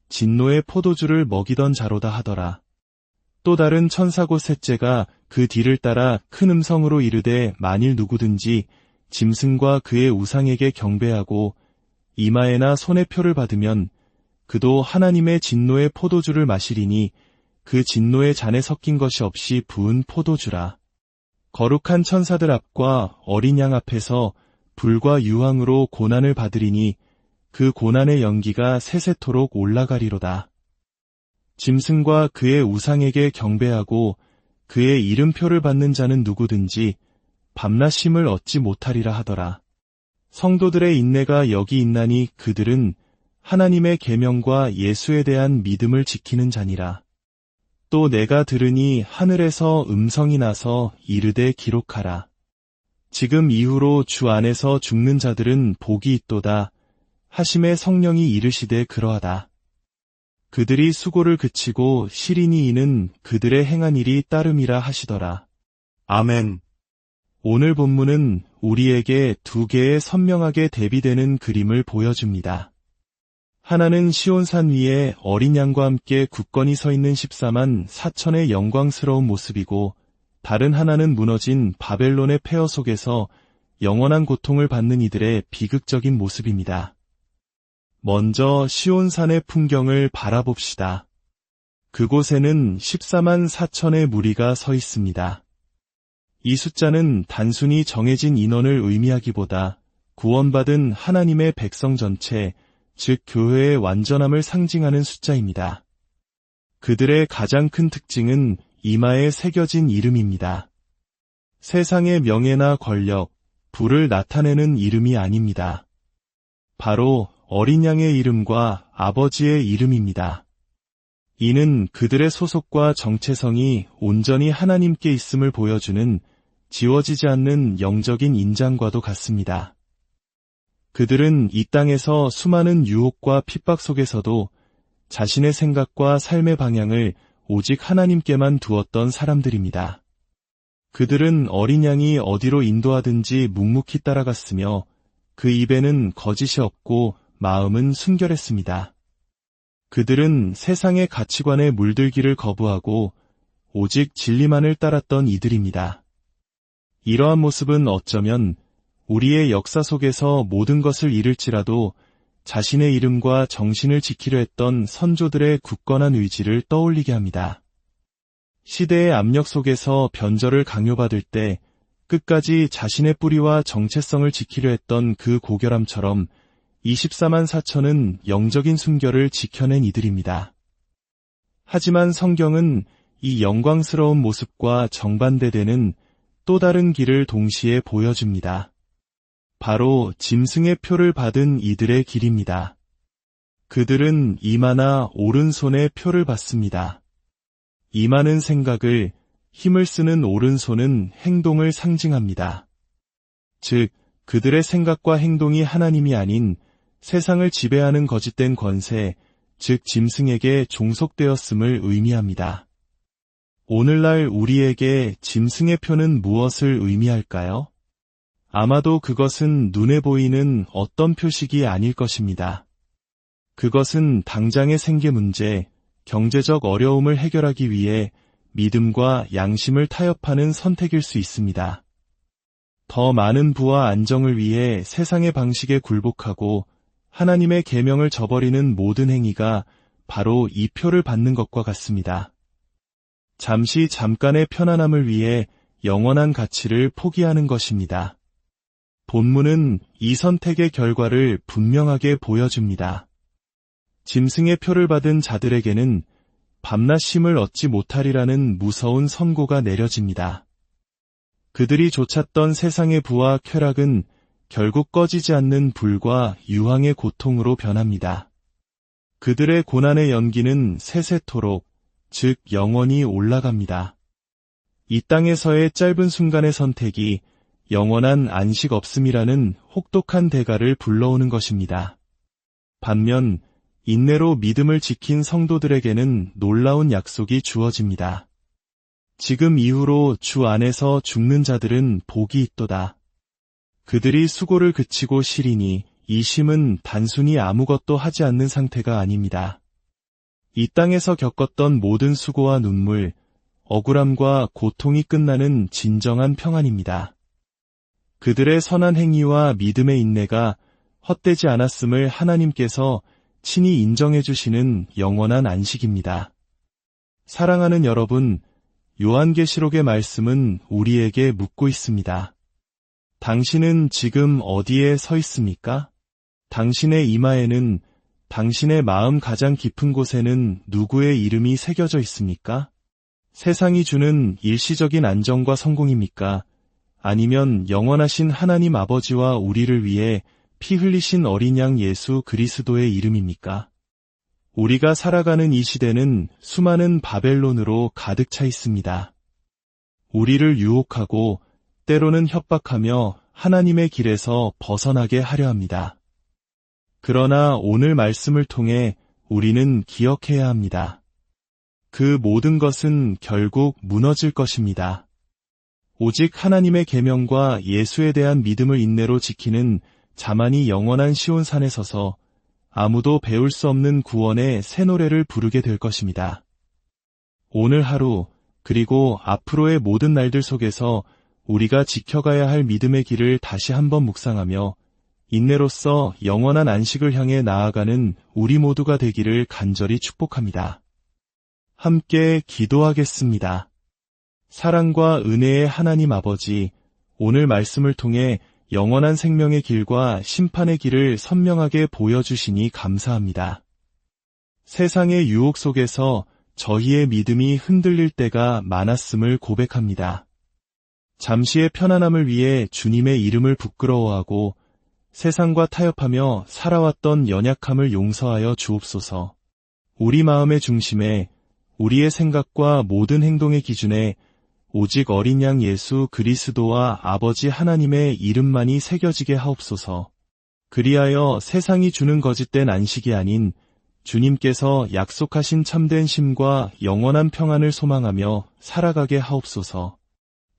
진노의 포도주를 먹이던 자로다 하더라. 또 다른 천사 곧 셋째가 그 뒤를 따라 큰 음성으로 이르되 만일 누구든지 짐승과 그의 우상에게 경배하고 이마에나 손에 표를 받으면 그도 하나님의 진노의 포도주를 마시리니 그 진노의 잔에 섞인 것이 없이 부은 포도주라. 거룩한 천사들 앞과 어린 양 앞에서 불과 유황으로 고난을 받으리니 그 고난의 연기가 세세토록 올라가리로다. 짐승과 그의 우상에게 경배하고 그의 이름표를 받는 자는 누구든지 밤낮 쉼을 얻지 못하리라 하더라. 성도들의 인내가 여기 있나니 그들은 하나님의 계명과 예수에 대한 믿음을 지키는 자니라. 또 내가 들으니 하늘에서 음성이 나서 이르되 기록하라. 지금 이후로 주 안에서 죽는 자들은 복이 있도다. 하심의 성령이 이르시되 그러하다. 그들이 수고를 그치고 시리니 이는 그들의 행한 일이 따름이라 하시더라. 아멘. 오늘 본문은 우리에게 두 개의 선명하게 대비되는 그림을 보여줍니다. 하나는 시온산 위에 어린 양과 함께 굳건히 서 있는 14만 4천의 영광스러운 모습이고, 다른 하나는 무너진 바벨론의 폐허 속에서 영원한 고통을 받는 이들의 비극적인 모습입니다. 먼저 시온산의 풍경을 바라봅시다. 그곳에는 14만 4천의 무리가 서 있습니다. 이 숫자는 단순히 정해진 인원을 의미하기보다 구원받은 하나님의 백성 전체, 즉 교회의 완전함을 상징하는 숫자입니다. 그들의 가장 큰 특징은 이마에 새겨진 이름입니다. 세상의 명예나 권력, 부를 나타내는 이름이 아닙니다. 바로 어린 양의 이름과 아버지의 이름입니다. 이는 그들의 소속과 정체성이 온전히 하나님께 있음을 보여주는 지워지지 않는 영적인 인장과도 같습니다. 그들은 이 땅에서 수많은 유혹과 핍박 속에서도 자신의 생각과 삶의 방향을 오직 하나님께만 두었던 사람들입니다. 그들은 어린 양이 어디로 인도하든지 묵묵히 따라갔으며 그 입에는 거짓이 없고 마음은 순결했습니다. 그들은 세상의 가치관에 물들기를 거부하고 오직 진리만을 따랐던 이들입니다. 이러한 모습은 어쩌면 우리의 역사 속에서 모든 것을 잃을지라도 자신의 이름과 정신을 지키려 했던 선조들의 굳건한 의지를 떠올리게 합니다. 시대의 압력 속에서 변절을 강요받을 때 끝까지 자신의 뿌리와 정체성을 지키려 했던 그 고결함처럼 24만 4천은 영적인 순결을 지켜낸 이들입니다. 하지만 성경은 이 영광스러운 모습과 정반대되는 또 다른 길을 동시에 보여줍니다. 바로 짐승의 표를 받은 이들의 길입니다. 그들은 이마나 오른손의 표를 받습니다. 이마는 생각을, 힘을 쓰는 오른손은 행동을 상징합니다. 즉, 그들의 생각과 행동이 하나님이 아닌 세상을 지배하는 거짓된 권세, 즉 짐승에게 종속되었음을 의미합니다. 오늘날 우리에게 짐승의 표는 무엇을 의미할까요? 아마도 그것은 눈에 보이는 어떤 표식이 아닐 것입니다. 그것은 당장의 생계 문제, 경제적 어려움을 해결하기 위해 믿음과 양심을 타협하는 선택일 수 있습니다. 더 많은 부와 안정을 위해 세상의 방식에 굴복하고 하나님의 계명을 저버리는 모든 행위가 바로 이 표를 받는 것과 같습니다. 잠깐의 편안함을 위해 영원한 가치를 포기하는 것입니다. 본문은 이 선택의 결과를 분명하게 보여줍니다. 짐승의 표를 받은 자들에게는 밤낮 쉼을 얻지 못하리라는 무서운 선고가 내려집니다. 그들이 쫓았던 세상의 부와 쾌락은 결국 꺼지지 않는 불과 유황의 고통으로 변합니다. 그들의 고난의 연기는 세세토록, 즉 영원히 올라갑니다. 이 땅에서의 짧은 순간의 선택이 영원한 안식 없음이라는 혹독한 대가를 불러오는 것입니다. 반면 인내로 믿음을 지킨 성도들에게는 놀라운 약속이 주어집니다. 지금 이후로 주 안에서 죽는 자들은 복이 있도다. 그들이 수고를 그치고 쉬리니 이 쉼은 단순히 아무것도 하지 않는 상태가 아닙니다. 이 땅에서 겪었던 모든 수고와 눈물, 억울함과 고통이 끝나는 진정한 평안입니다. 그들의 선한 행위와 믿음의 인내가 헛되지 않았음을 하나님께서 친히 인정해 주시는 영원한 안식입니다. 사랑하는 여러분, 요한계시록의 말씀은 우리에게 묻고 있습니다. 당신은 지금 어디에 서 있습니까? 당신의 이마에는, 당신의 마음 가장 깊은 곳에는 누구의 이름이 새겨져 있습니까? 세상이 주는 일시적인 안정과 성공입니까? 아니면 영원하신 하나님 아버지와 우리를 위해 피 흘리신 어린 양 예수 그리스도의 이름입니까? 우리가 살아가는 이 시대는 수많은 바벨론으로 가득 차 있습니다. 우리를 유혹하고 때로는 협박하며 하나님의 길에서 벗어나게 하려 합니다. 그러나 오늘 말씀을 통해 우리는 기억해야 합니다. 그 모든 것은 결국 무너질 것입니다. 오직 하나님의 계명과 예수에 대한 믿음을 인내로 지키는 자만이 영원한 시온산에 서서 아무도 배울 수 없는 구원의 새 노래를 부르게 될 것입니다. 오늘 하루 그리고 앞으로의 모든 날들 속에서 우리가 지켜가야 할 믿음의 길을 다시 한번 묵상하며 인내로써 영원한 안식을 향해 나아가는 우리 모두가 되기를 간절히 축복합니다. 함께 기도하겠습니다. 사랑과 은혜의 하나님 아버지, 오늘 말씀을 통해 영원한 생명의 길과 심판의 길을 선명하게 보여주시니 감사합니다. 세상의 유혹 속에서 저희의 믿음이 흔들릴 때가 많았음을 고백합니다. 잠시의 편안함을 위해 주님의 이름을 부끄러워하고 세상과 타협하며 살아왔던 연약함을 용서하여 주옵소서. 우리 마음의 중심에, 우리의 생각과 모든 행동의 기준에 오직 어린 양 예수 그리스도와 아버지 하나님의 이름만이 새겨지게 하옵소서. 그리하여 세상이 주는 거짓된 안식이 아닌 주님께서 약속하신 참된 쉼과 영원한 평안을 소망하며 살아가게 하옵소서.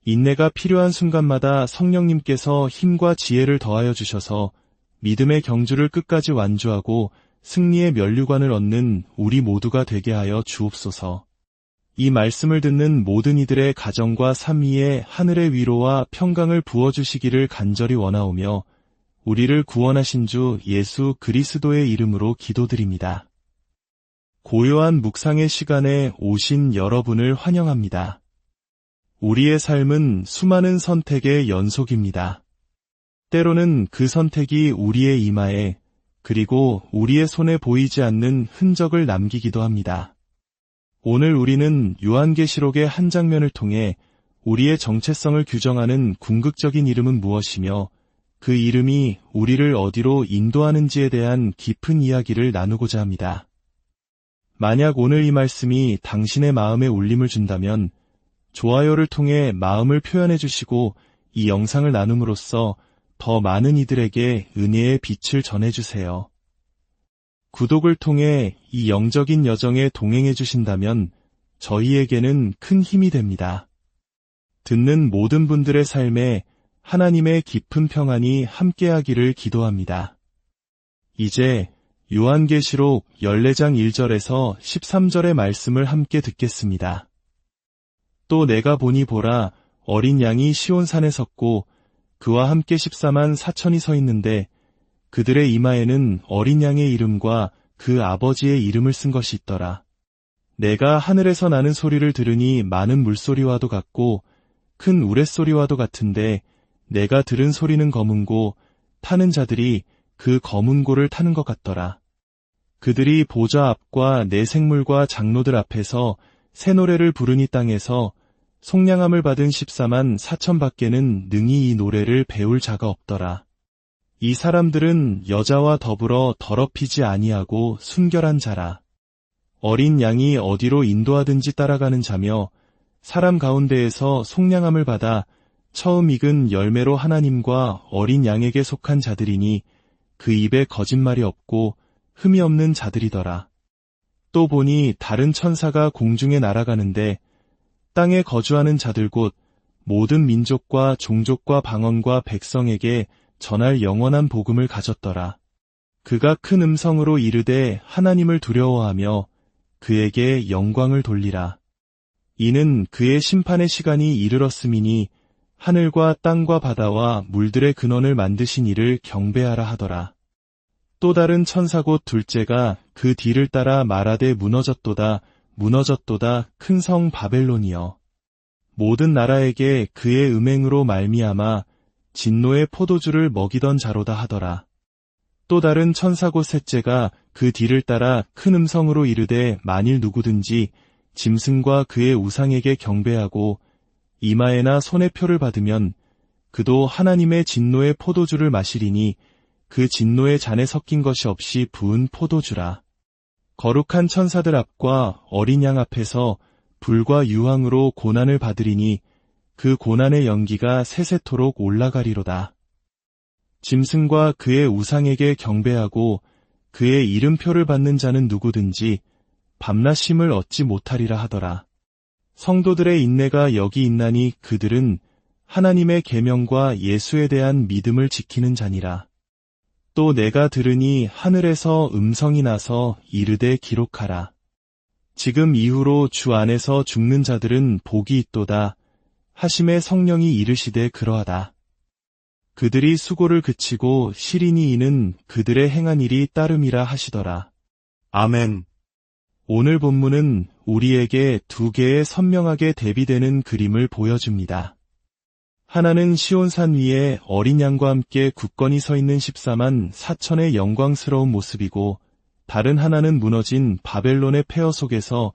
인내가 필요한 순간마다 성령님께서 힘과 지혜를 더하여 주셔서 믿음의 경주를 끝까지 완주하고 승리의 면류관을 얻는 우리 모두가 되게 하여 주옵소서. 이 말씀을 듣는 모든 이들의 가정과 삶 위에 하늘의 위로와 평강을 부어주시기를 간절히 원하오며 우리를 구원하신 주 예수 그리스도의 이름으로 기도드립니다. 고요한 묵상의 시간에 오신 여러분을 환영합니다. 우리의 삶은 수많은 선택의 연속입니다. 때로는 그 선택이 우리의 이마에 그리고 우리의 손에 보이지 않는 흔적을 남기기도 합니다. 오늘 우리는 요한계시록의 한 장면을 통해 우리의 정체성을 규정하는 궁극적인 이름은 무엇이며 그 이름이 우리를 어디로 인도하는지에 대한 깊은 이야기를 나누고자 합니다. 만약 오늘 이 말씀이 당신의 마음에 울림을 준다면 좋아요를 통해 마음을 표현해 주시고 이 영상을 나눔으로써 더 많은 이들에게 은혜의 빛을 전해주세요. 구독을 통해 이 영적인 여정에 동행해 주신다면 저희에게는 큰 힘이 됩니다. 듣는 모든 분들의 삶에 하나님의 깊은 평안이 함께하기를 기도합니다. 이제 요한계시록 14장 1절에서 13절의 말씀을 함께 듣겠습니다. 또 내가 보니 보라, 어린 양이 시온산에 섰고 그와 함께 14만 4천이 서 있는데 그들의 이마에는 어린 양의 이름과 그 아버지의 이름을 쓴 것이 있더라. 내가 하늘에서 나는 소리를 들으니 많은 물소리와도 같고 큰 우레소리와도 같은데 내가 들은 소리는 검은고 타는 자들이 그 검은고를 타는 것 같더라. 그들이 보좌 앞과 내 생물과 장로들 앞에서 새 노래를 부르니 땅에서 속량함을 받은 14만 4천 밖에는 능히 이 노래를 배울 자가 없더라. 이 사람들은 여자와 더불어 더럽히지 아니하고 순결한 자라. 어린 양이 어디로 인도하든지 따라가는 자며 사람 가운데에서 속량함을 받아 처음 익은 열매로 하나님과 어린 양에게 속한 자들이니 그 입에 거짓말이 없고 흠이 없는 자들이더라. 또 보니 다른 천사가 공중에 날아가는데 땅에 거주하는 자들 곧 모든 민족과 종족과 방언과 백성에게 전할 영원한 복음을 가졌더라. 그가 큰 음성으로 이르되 하나님을 두려워하며 그에게 영광을 돌리라. 이는 그의 심판의 시간이 이르렀음이니 하늘과 땅과 바다와 물들의 근원을 만드신 이를 경배하라 하더라. 또 다른 천사 곧 둘째가 그 뒤를 따라 말하되 무너졌도다 무너졌도다 큰 성 바벨론이여. 모든 나라에게 그의 음행으로 말미암아 진노의 포도주를 먹이던 자로다 하더라. 또 다른 천사 곧 셋째가 그 뒤를 따라 큰 음성으로 이르되 만일 누구든지 짐승과 그의 우상에게 경배하고 이마에나 손에 표를 받으면 그도 하나님의 진노의 포도주를 마시리니 그 진노의 잔에 섞인 것이 없이 부은 포도주라. 거룩한 천사들 앞과 어린 양 앞에서 불과 유황으로 고난을 받으리니 그 고난의 연기가 세세토록 올라가리로다. 짐승과 그의 우상에게 경배하고 그의 이름표를 받는 자는 누구든지 밤낮 쉼을 얻지 못하리라 하더라. 성도들의 인내가 여기 있나니 그들은 하나님의 계명과 예수에 대한 믿음을 지키는 자니라. 또 내가 들으니 하늘에서 음성이 나서 이르되 기록하라. 지금 이후로 주 안에서 죽는 자들은 복이 있도다 하심에 성령이 이르시되 그러하다. 그들이 수고를 그치고 시리니 이는 그들의 행한 일이 따름이라 하시더라. 아멘. 오늘 본문은 우리에게 두 개의 선명하게 대비되는 그림을 보여줍니다. 하나는 시온산 위에 어린 양과 함께 굳건히 서 있는 14만 4천의 영광스러운 모습이고, 다른 하나는 무너진 바벨론의 폐허 속에서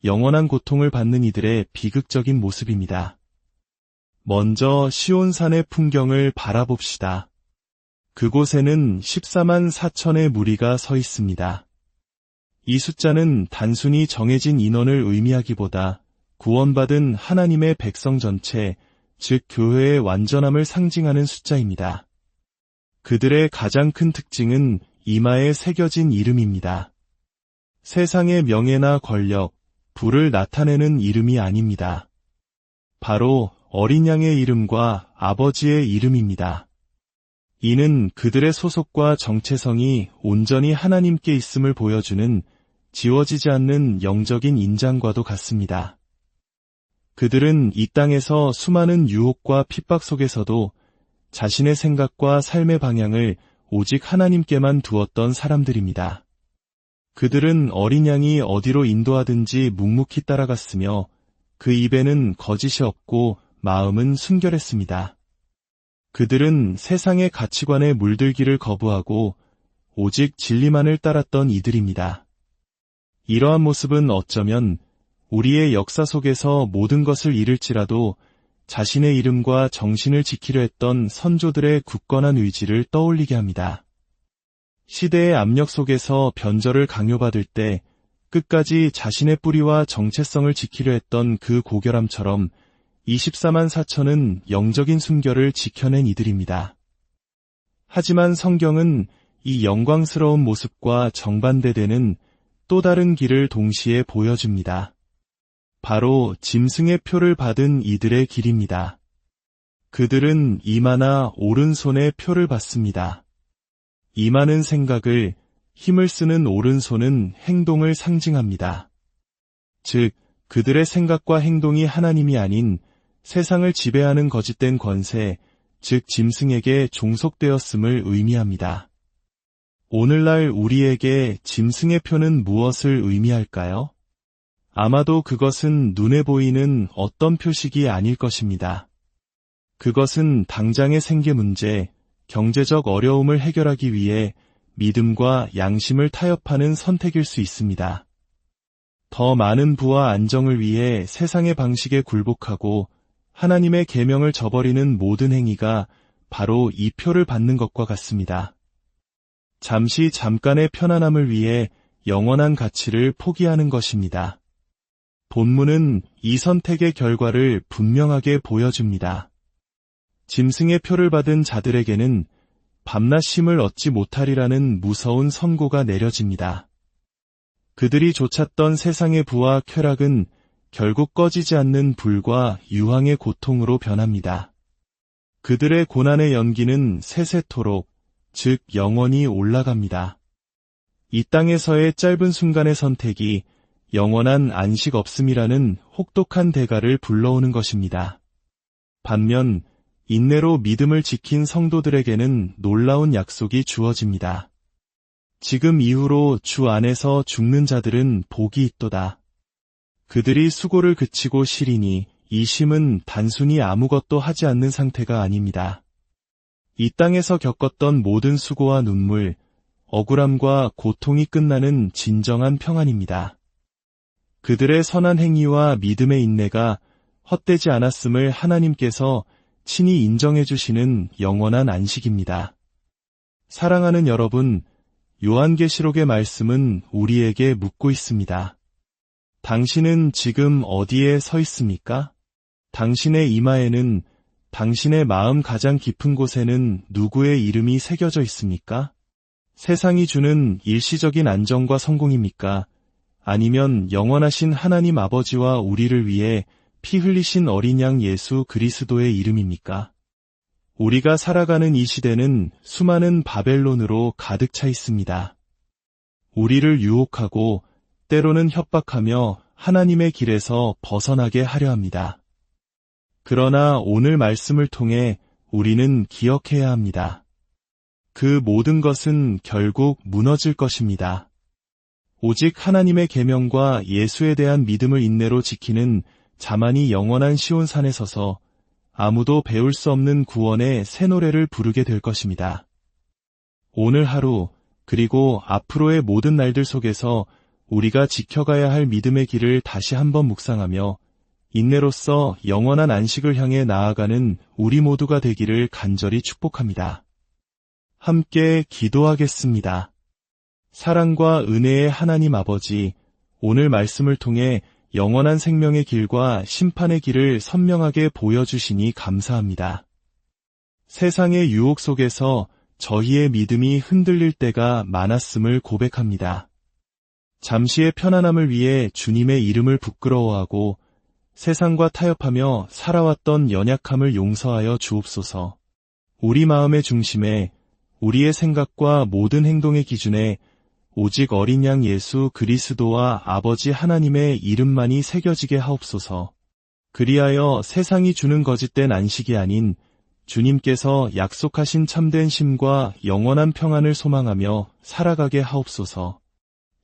영원한 고통을 받는 이들의 비극적인 모습입니다. 먼저 시온산의 풍경을 바라봅시다. 그곳에는 14만 4천의 무리가 서 있습니다. 이 숫자는 단순히 정해진 인원을 의미하기보다 구원받은 하나님의 백성 전체, 즉 교회의 완전함을 상징하는 숫자입니다. 그들의 가장 큰 특징은 이마에 새겨진 이름입니다. 세상의 명예나 권력, 부를 나타내는 이름이 아닙니다. 바로 어린 양의 이름과 아버지의 이름입니다. 이는 그들의 소속과 정체성이 온전히 하나님께 있음을 보여주는 지워지지 않는 영적인 인장과도 같습니다. 그들은 이 땅에서 수많은 유혹과 핍박 속에서도 자신의 생각과 삶의 방향을 오직 하나님께만 두었던 사람들입니다. 그들은 어린 양이 어디로 인도하든지 묵묵히 따라갔으며 그 입에는 거짓이 없고 마음은 순결했습니다. 그들은 세상의 가치관에 물들기를 거부하고 오직 진리만을 따랐던 이들입니다. 이러한 모습은 어쩌면 우리의 역사 속에서 모든 것을 잃을지라도 자신의 이름과 정신을 지키려 했던 선조들의 굳건한 의지를 떠올리게 합니다. 시대의 압력 속에서 변절을 강요받을 때 끝까지 자신의 뿌리와 정체성을 지키려 했던 그 고결함처럼 24만 4천은 영적인 순결을 지켜낸 이들입니다. 하지만 성경은 이 영광스러운 모습과 정반대되는 또 다른 길을 동시에 보여줍니다. 바로 짐승의 표를 받은 이들의 길입니다. 그들은 이마나 오른손의 표를 받습니다. 이마는 생각을, 힘을 쓰는 오른손은 행동을 상징합니다. 즉, 그들의 생각과 행동이 하나님이 아닌 세상을 지배하는 거짓된 권세, 즉 짐승에게 종속되었음을 의미합니다. 오늘날 우리에게 짐승의 표는 무엇을 의미할까요? 아마도 그것은 눈에 보이는 어떤 표식이 아닐 것입니다. 그것은 당장의 생계 문제, 경제적 어려움을 해결하기 위해 믿음과 양심을 타협하는 선택일 수 있습니다. 더 많은 부와 안정을 위해 세상의 방식에 굴복하고 하나님의 계명을 저버리는 모든 행위가 바로 이 표를 받는 것과 같습니다. 잠깐의 편안함을 위해 영원한 가치를 포기하는 것입니다. 본문은 이 선택의 결과를 분명하게 보여줍니다. 짐승의 표를 받은 자들에게는 밤낮 쉼을 얻지 못하리라는 무서운 선고가 내려집니다. 그들이 좇았던 세상의 부와 쾌락은 결국 꺼지지 않는 불과 유황의 고통으로 변합니다. 그들의 고난의 연기는 세세토록, 즉 영원히 올라갑니다. 이 땅에서의 짧은 순간의 선택이 영원한 안식 없음이라는 혹독한 대가를 불러오는 것입니다. 반면 인내로 믿음을 지킨 성도들에게는 놀라운 약속이 주어집니다. 지금 이후로 주 안에서 죽는 자들은 복이 있도다. 그들이 수고를 그치고 쉬리니 이 쉼은 단순히 아무것도 하지 않는 상태가 아닙니다. 이 땅에서 겪었던 모든 수고와 눈물, 억울함과 고통이 끝나는 진정한 평안입니다. 그들의 선한 행위와 믿음의 인내가 헛되지 않았음을 하나님께서 친히 인정해 주시는 영원한 안식입니다. 사랑하는 여러분, 요한계시록의 말씀은 우리에게 묻고 있습니다. 당신은 지금 어디에 서 있습니까? 당신의 이마에는, 당신의 마음 가장 깊은 곳에는 누구의 이름이 새겨져 있습니까? 세상이 주는 일시적인 안정과 성공입니까? 아니면 영원하신 하나님 아버지와 우리를 위해 피 흘리신 어린 양 예수 그리스도의 이름입니까? 우리가 살아가는 이 시대는 수많은 바벨론으로 가득 차 있습니다. 우리를 유혹하고 때로는 협박하며 하나님의 길에서 벗어나게 하려 합니다. 그러나 오늘 말씀을 통해 우리는 기억해야 합니다. 그 모든 것은 결국 무너질 것입니다. 오직 하나님의 계명과 예수에 대한 믿음을 인내로 지키는 자만이 영원한 시온산에 서서 아무도 배울 수 없는 구원의 새 노래를 부르게 될 것입니다. 오늘 하루 그리고 앞으로의 모든 날들 속에서 우리가 지켜가야 할 믿음의 길을 다시 한번 묵상하며 인내로써 영원한 안식을 향해 나아가는 우리 모두가 되기를 간절히 축복합니다. 함께 기도하겠습니다. 사랑과 은혜의 하나님 아버지, 오늘 말씀을 통해 영원한 생명의 길과 심판의 길을 선명하게 보여주시니 감사합니다. 세상의 유혹 속에서 저희의 믿음이 흔들릴 때가 많았음을 고백합니다. 잠시의 편안함을 위해 주님의 이름을 부끄러워하고 세상과 타협하며 살아왔던 연약함을 용서하여 주옵소서. 우리 마음의 중심에, 우리의 생각과 모든 행동의 기준에 오직 어린 양 예수 그리스도와 아버지 하나님의 이름만이 새겨지게 하옵소서. 그리하여 세상이 주는 거짓된 안식이 아닌 주님께서 약속하신 참된 쉼과 영원한 평안을 소망하며 살아가게 하옵소서.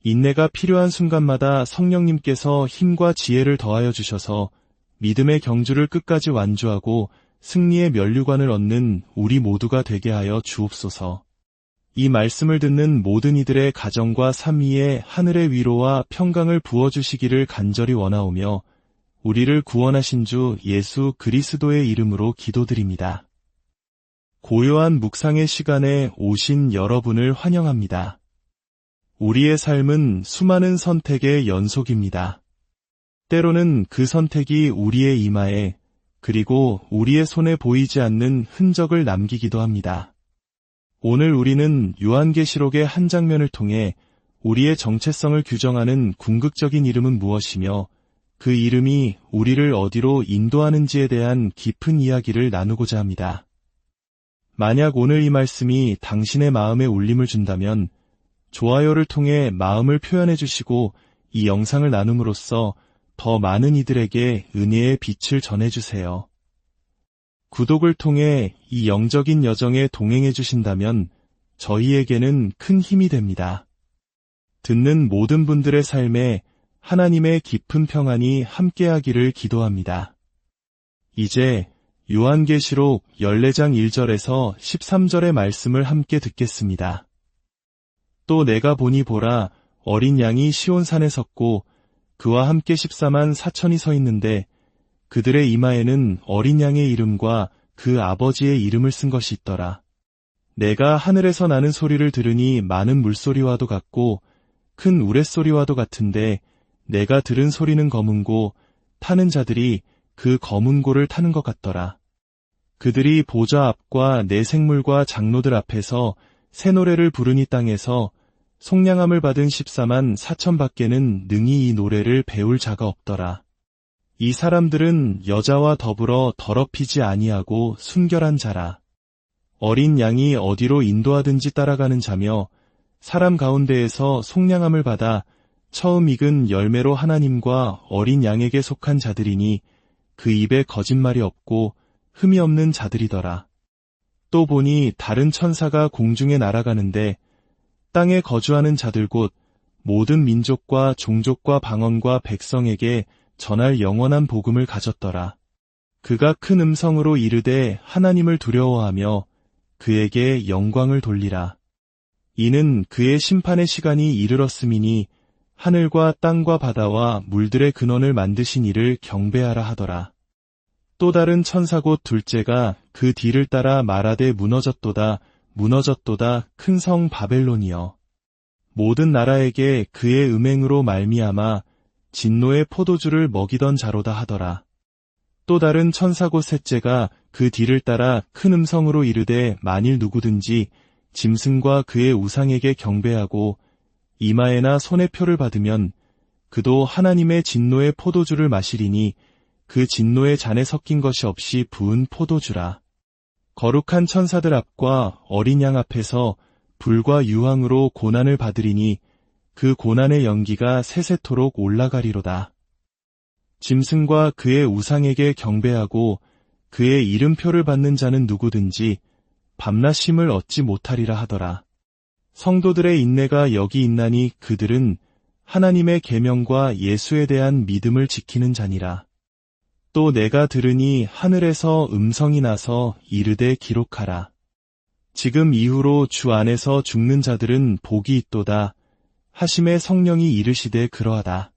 인내가 필요한 순간마다 성령님께서 힘과 지혜를 더하여 주셔서 믿음의 경주를 끝까지 완주하고 승리의 면류관을 얻는 우리 모두가 되게 하여 주옵소서. 이 말씀을 듣는 모든 이들의 가정과 삶 위에 하늘의 위로와 평강을 부어주시기를 간절히 원하오며 우리를 구원하신 주 예수 그리스도의 이름으로 기도드립니다. 고요한 묵상의 시간에 오신 여러분을 환영합니다. 우리의 삶은 수많은 선택의 연속입니다. 때로는 그 선택이 우리의 이마에 그리고 우리의 손에 보이지 않는 흔적을 남기기도 합니다. 오늘 우리는 요한계시록의 한 장면을 통해 우리의 정체성을 규정하는 궁극적인 이름은 무엇이며 그 이름이 우리를 어디로 인도하는지에 대한 깊은 이야기를 나누고자 합니다. 만약 오늘 이 말씀이 당신의 마음에 울림을 준다면 좋아요를 통해 마음을 표현해 주시고 이 영상을 나눔으로써 더 많은 이들에게 은혜의 빛을 전해주세요. 구독을 통해 이 영적인 여정에 동행해 주신다면 저희에게는 큰 힘이 됩니다. 듣는 모든 분들의 삶에 하나님의 깊은 평안이 함께하기를 기도합니다. 이제 요한계시록 14장 1절에서 13절의 말씀을 함께 듣겠습니다. 또 내가 보니 보라 어린 양이 시온산에 섰고 그와 함께 14만 4천이 서 있는데 그들의 이마에는 어린 양의 이름과 그 아버지의 이름을 쓴 것이 있더라. 내가 하늘에서 나는 소리를 들으니 많은 물소리와도 같고 큰 우레소리와도 같은데 내가 들은 소리는 검은고 타는 자들이 그 검은 고를 타는 것 같더라. 그들이 보좌 앞과 내 생물과 장로들 앞에서 새 노래를 부르니 땅에서 속량함을 받은 14만 4천 밖에는 능히 이 노래를 배울 자가 없더라. 이 사람들은 여자와 더불어 더럽히지 아니하고 순결한 자라. 어린 양이 어디로 인도하든지 따라가는 자며 사람 가운데에서 속량함을 받아 처음 익은 열매로 하나님과 어린 양에게 속한 자들이니 그 입에 거짓말이 없고 흠이 없는 자들이더라. 또 보니 다른 천사가 공중에 날아가는데 땅에 거주하는 자들 곧 모든 민족과 종족과 방언과 백성에게 전할 영원한 복음을 가졌더라. 그가 큰 음성으로 이르되 하나님을 두려워하며 그에게 영광을 돌리라. 이는 그의 심판의 시간이 이르렀음이니 하늘과 땅과 바다와 물들의 근원을 만드신 이를 경배하라 하더라. 또 다른 천사 곧 둘째가 그 뒤를 따라 말하되 무너졌도다 무너졌도다 큰 성 바벨론이여. 모든 나라에게 그의 음행으로 말미암아 진노의 포도주를 먹이던 자로다 하더라. 또 다른 천사 곧 셋째가 그 뒤를 따라 큰 음성으로 이르되 만일 누구든지 짐승과 그의 우상에게 경배하고 이마에나 손에 표를 받으면 그도 하나님의 진노의 포도주를 마시리니 그 진노의 잔에 섞인 것이 없이 부은 포도주라. 거룩한 천사들 앞과 어린 양 앞에서 불과 유황으로 고난을 받으리니 그 고난의 연기가 세세토록 올라가리로다. 짐승과 그의 우상에게 경배하고 그의 이름표를 받는 자는 누구든지 밤낮 쉼을 얻지 못하리라 하더라. 성도들의 인내가 여기 있나니 그들은 하나님의 계명과 예수에 대한 믿음을 지키는 자니라. 또 내가 들으니 하늘에서 음성이 나서 이르되 기록하라. 지금 이후로 주 안에서 죽는 자들은 복이 있도다. 하심의 성령이 이르시되 그러하다.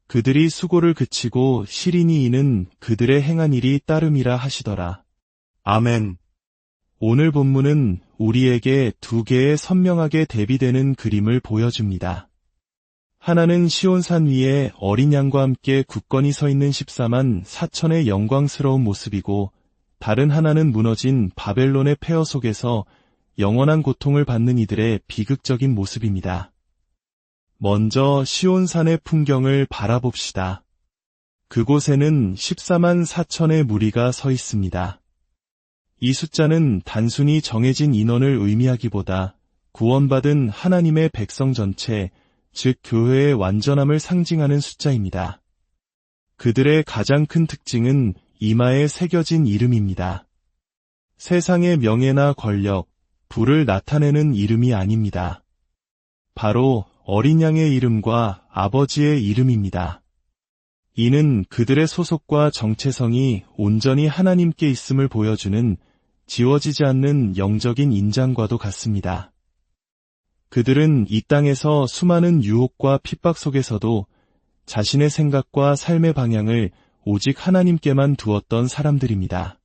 그들이 수고를 그치고 시리니 이는 그들의 행한 일이 따름이라 하시더라. 아멘. 오늘 본문은 우리에게 두 개의 선명하게 대비되는 그림을 보여줍니다. 하나는 시온산 위에 어린 양과 함께 굳건히 서 있는 14만 4천의 영광스러운 모습이고, 다른 하나는 무너진 바벨론의 폐허 속에서 영원한 고통을 받는 이들의 비극적인 모습입니다. 먼저 시온산의 풍경을 바라봅시다. 그곳에는 14만 4천의 무리가 서 있습니다. 이 숫자는 단순히 정해진 인원을 의미하기보다 구원받은 하나님의 백성 전체, 즉 교회의 완전함을 상징하는 숫자입니다. 그들의 가장 큰 특징은 이마에 새겨진 이름입니다. 세상의 명예나 권력, 부를 나타내는 이름이 아닙니다. 바로 어린 양의 이름과 아버지의 이름입니다. 이는 그들의 소속과 정체성이 온전히 하나님께 있음을 보여주는 지워지지 않는 영적인 인장과도 같습니다. 그들은 이 땅에서 수많은 유혹과 핍박 속에서도 자신의 생각과 삶의 방향을 오직 하나님께만 두었던 사람들입니다.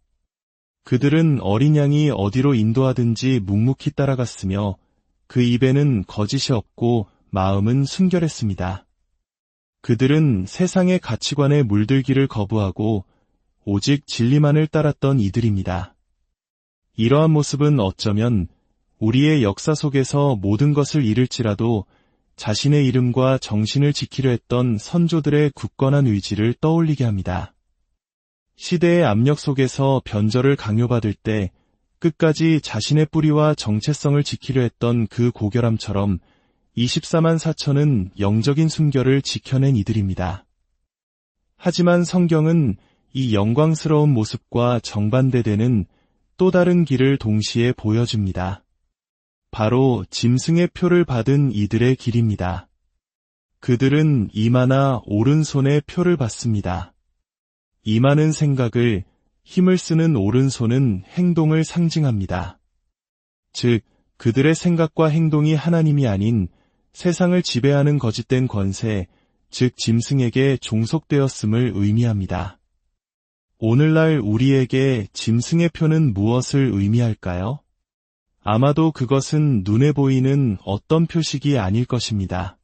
그들은 어린 양이 어디로 인도하든지 묵묵히 따라갔으며 그 입에는 거짓이 없고 마음은 순결했습니다. 그들은 세상의 가치관에 물들기를 거부하고 오직 진리만을 따랐던 이들입니다. 이러한 모습은 어쩌면 우리의 역사 속에서 모든 것을 잃을지라도 자신의 이름과 정신을 지키려 했던 선조들의 굳건한 의지를 떠올리게 합니다. 시대의 압력 속에서 변절을 강요받을 때 끝까지 자신의 뿌리와 정체성을 지키려 했던 그 고결함처럼 24만 4천은 영적인 순결을 지켜낸 이들입니다. 하지만 성경은 이 영광스러운 모습과 정반대되는 또 다른 길을 동시에 보여줍니다. 바로 짐승의 표를 받은 이들의 길입니다. 그들은 이마나 오른손에 표를 받습니다. 이마는 생각을, 힘을 쓰는 오른손은 행동을 상징합니다. 즉, 그들의 생각과 행동이 하나님이 아닌 세상을 지배하는 거짓된 권세, 즉 짐승에게 종속되었음을 의미합니다. 오늘날 우리에게 짐승의 표는 무엇을 의미할까요? 아마도 그것은 눈에 보이는 어떤 표식이 아닐 것입니다.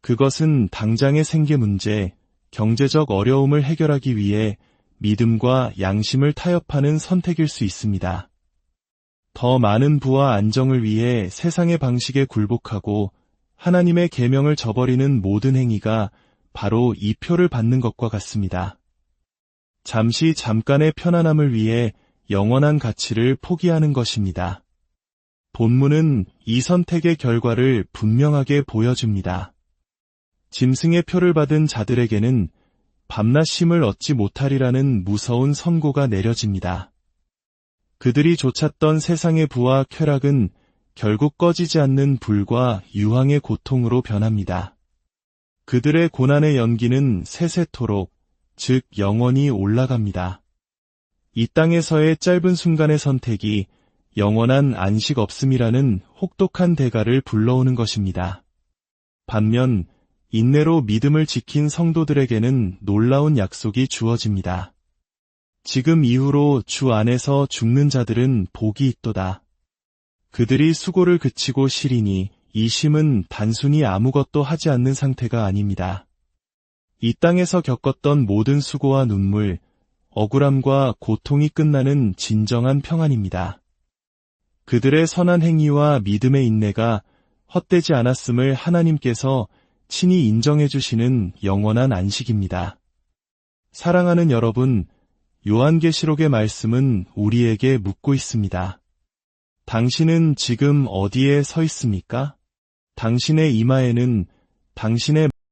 그것은 당장의 생계 문제, 경제적 어려움을 해결하기 위해 믿음과 양심을 타협하는 선택일 수 있습니다. 더 많은 부와 안정을 위해 세상의 방식에 굴복하고 하나님의 계명을 저버리는 모든 행위가 바로 이 표를 받는 것과 같습니다. 잠깐의 편안함을 위해 영원한 가치를 포기하는 것입니다. 본문은 이 선택의 결과를 분명하게 보여줍니다. 짐승의 표를 받은 자들에게는 밤낮 쉼을 얻지 못하리라는 무서운 선고가 내려집니다. 그들이 좇았던 세상의 부와 쾌락은 결국 꺼지지 않는 불과 유황의 고통으로 변합니다. 그들의 고난의 연기는 세세토록, 즉 영원히 올라갑니다. 이 땅에서의 짧은 순간의 선택이 영원한 안식 없음이라는 혹독한 대가를 불러오는 것입니다. 반면 인내로 믿음을 지킨 성도들에게는 놀라운 약속이 주어집니다. 지금 이후로 주 안에서 죽는 자들은 복이 있도다. 그들이 수고를 그치고 쉬리니 이 쉼은 단순히 아무것도 하지 않는 상태가 아닙니다. 이 땅에서 겪었던 모든 수고와 눈물, 억울함과 고통이 끝나는 진정한 평안입니다. 그들의 선한 행위와 믿음의 인내가 헛되지 않았음을 하나님께서 친히 인정해 주시는 영원한 안식입니다. 사랑하는 여러분, 요한계시록의 말씀은 우리에게 묻고 있습니다. 당신은 지금 어디에 서 있습니까? 당신의 이마에는 당신의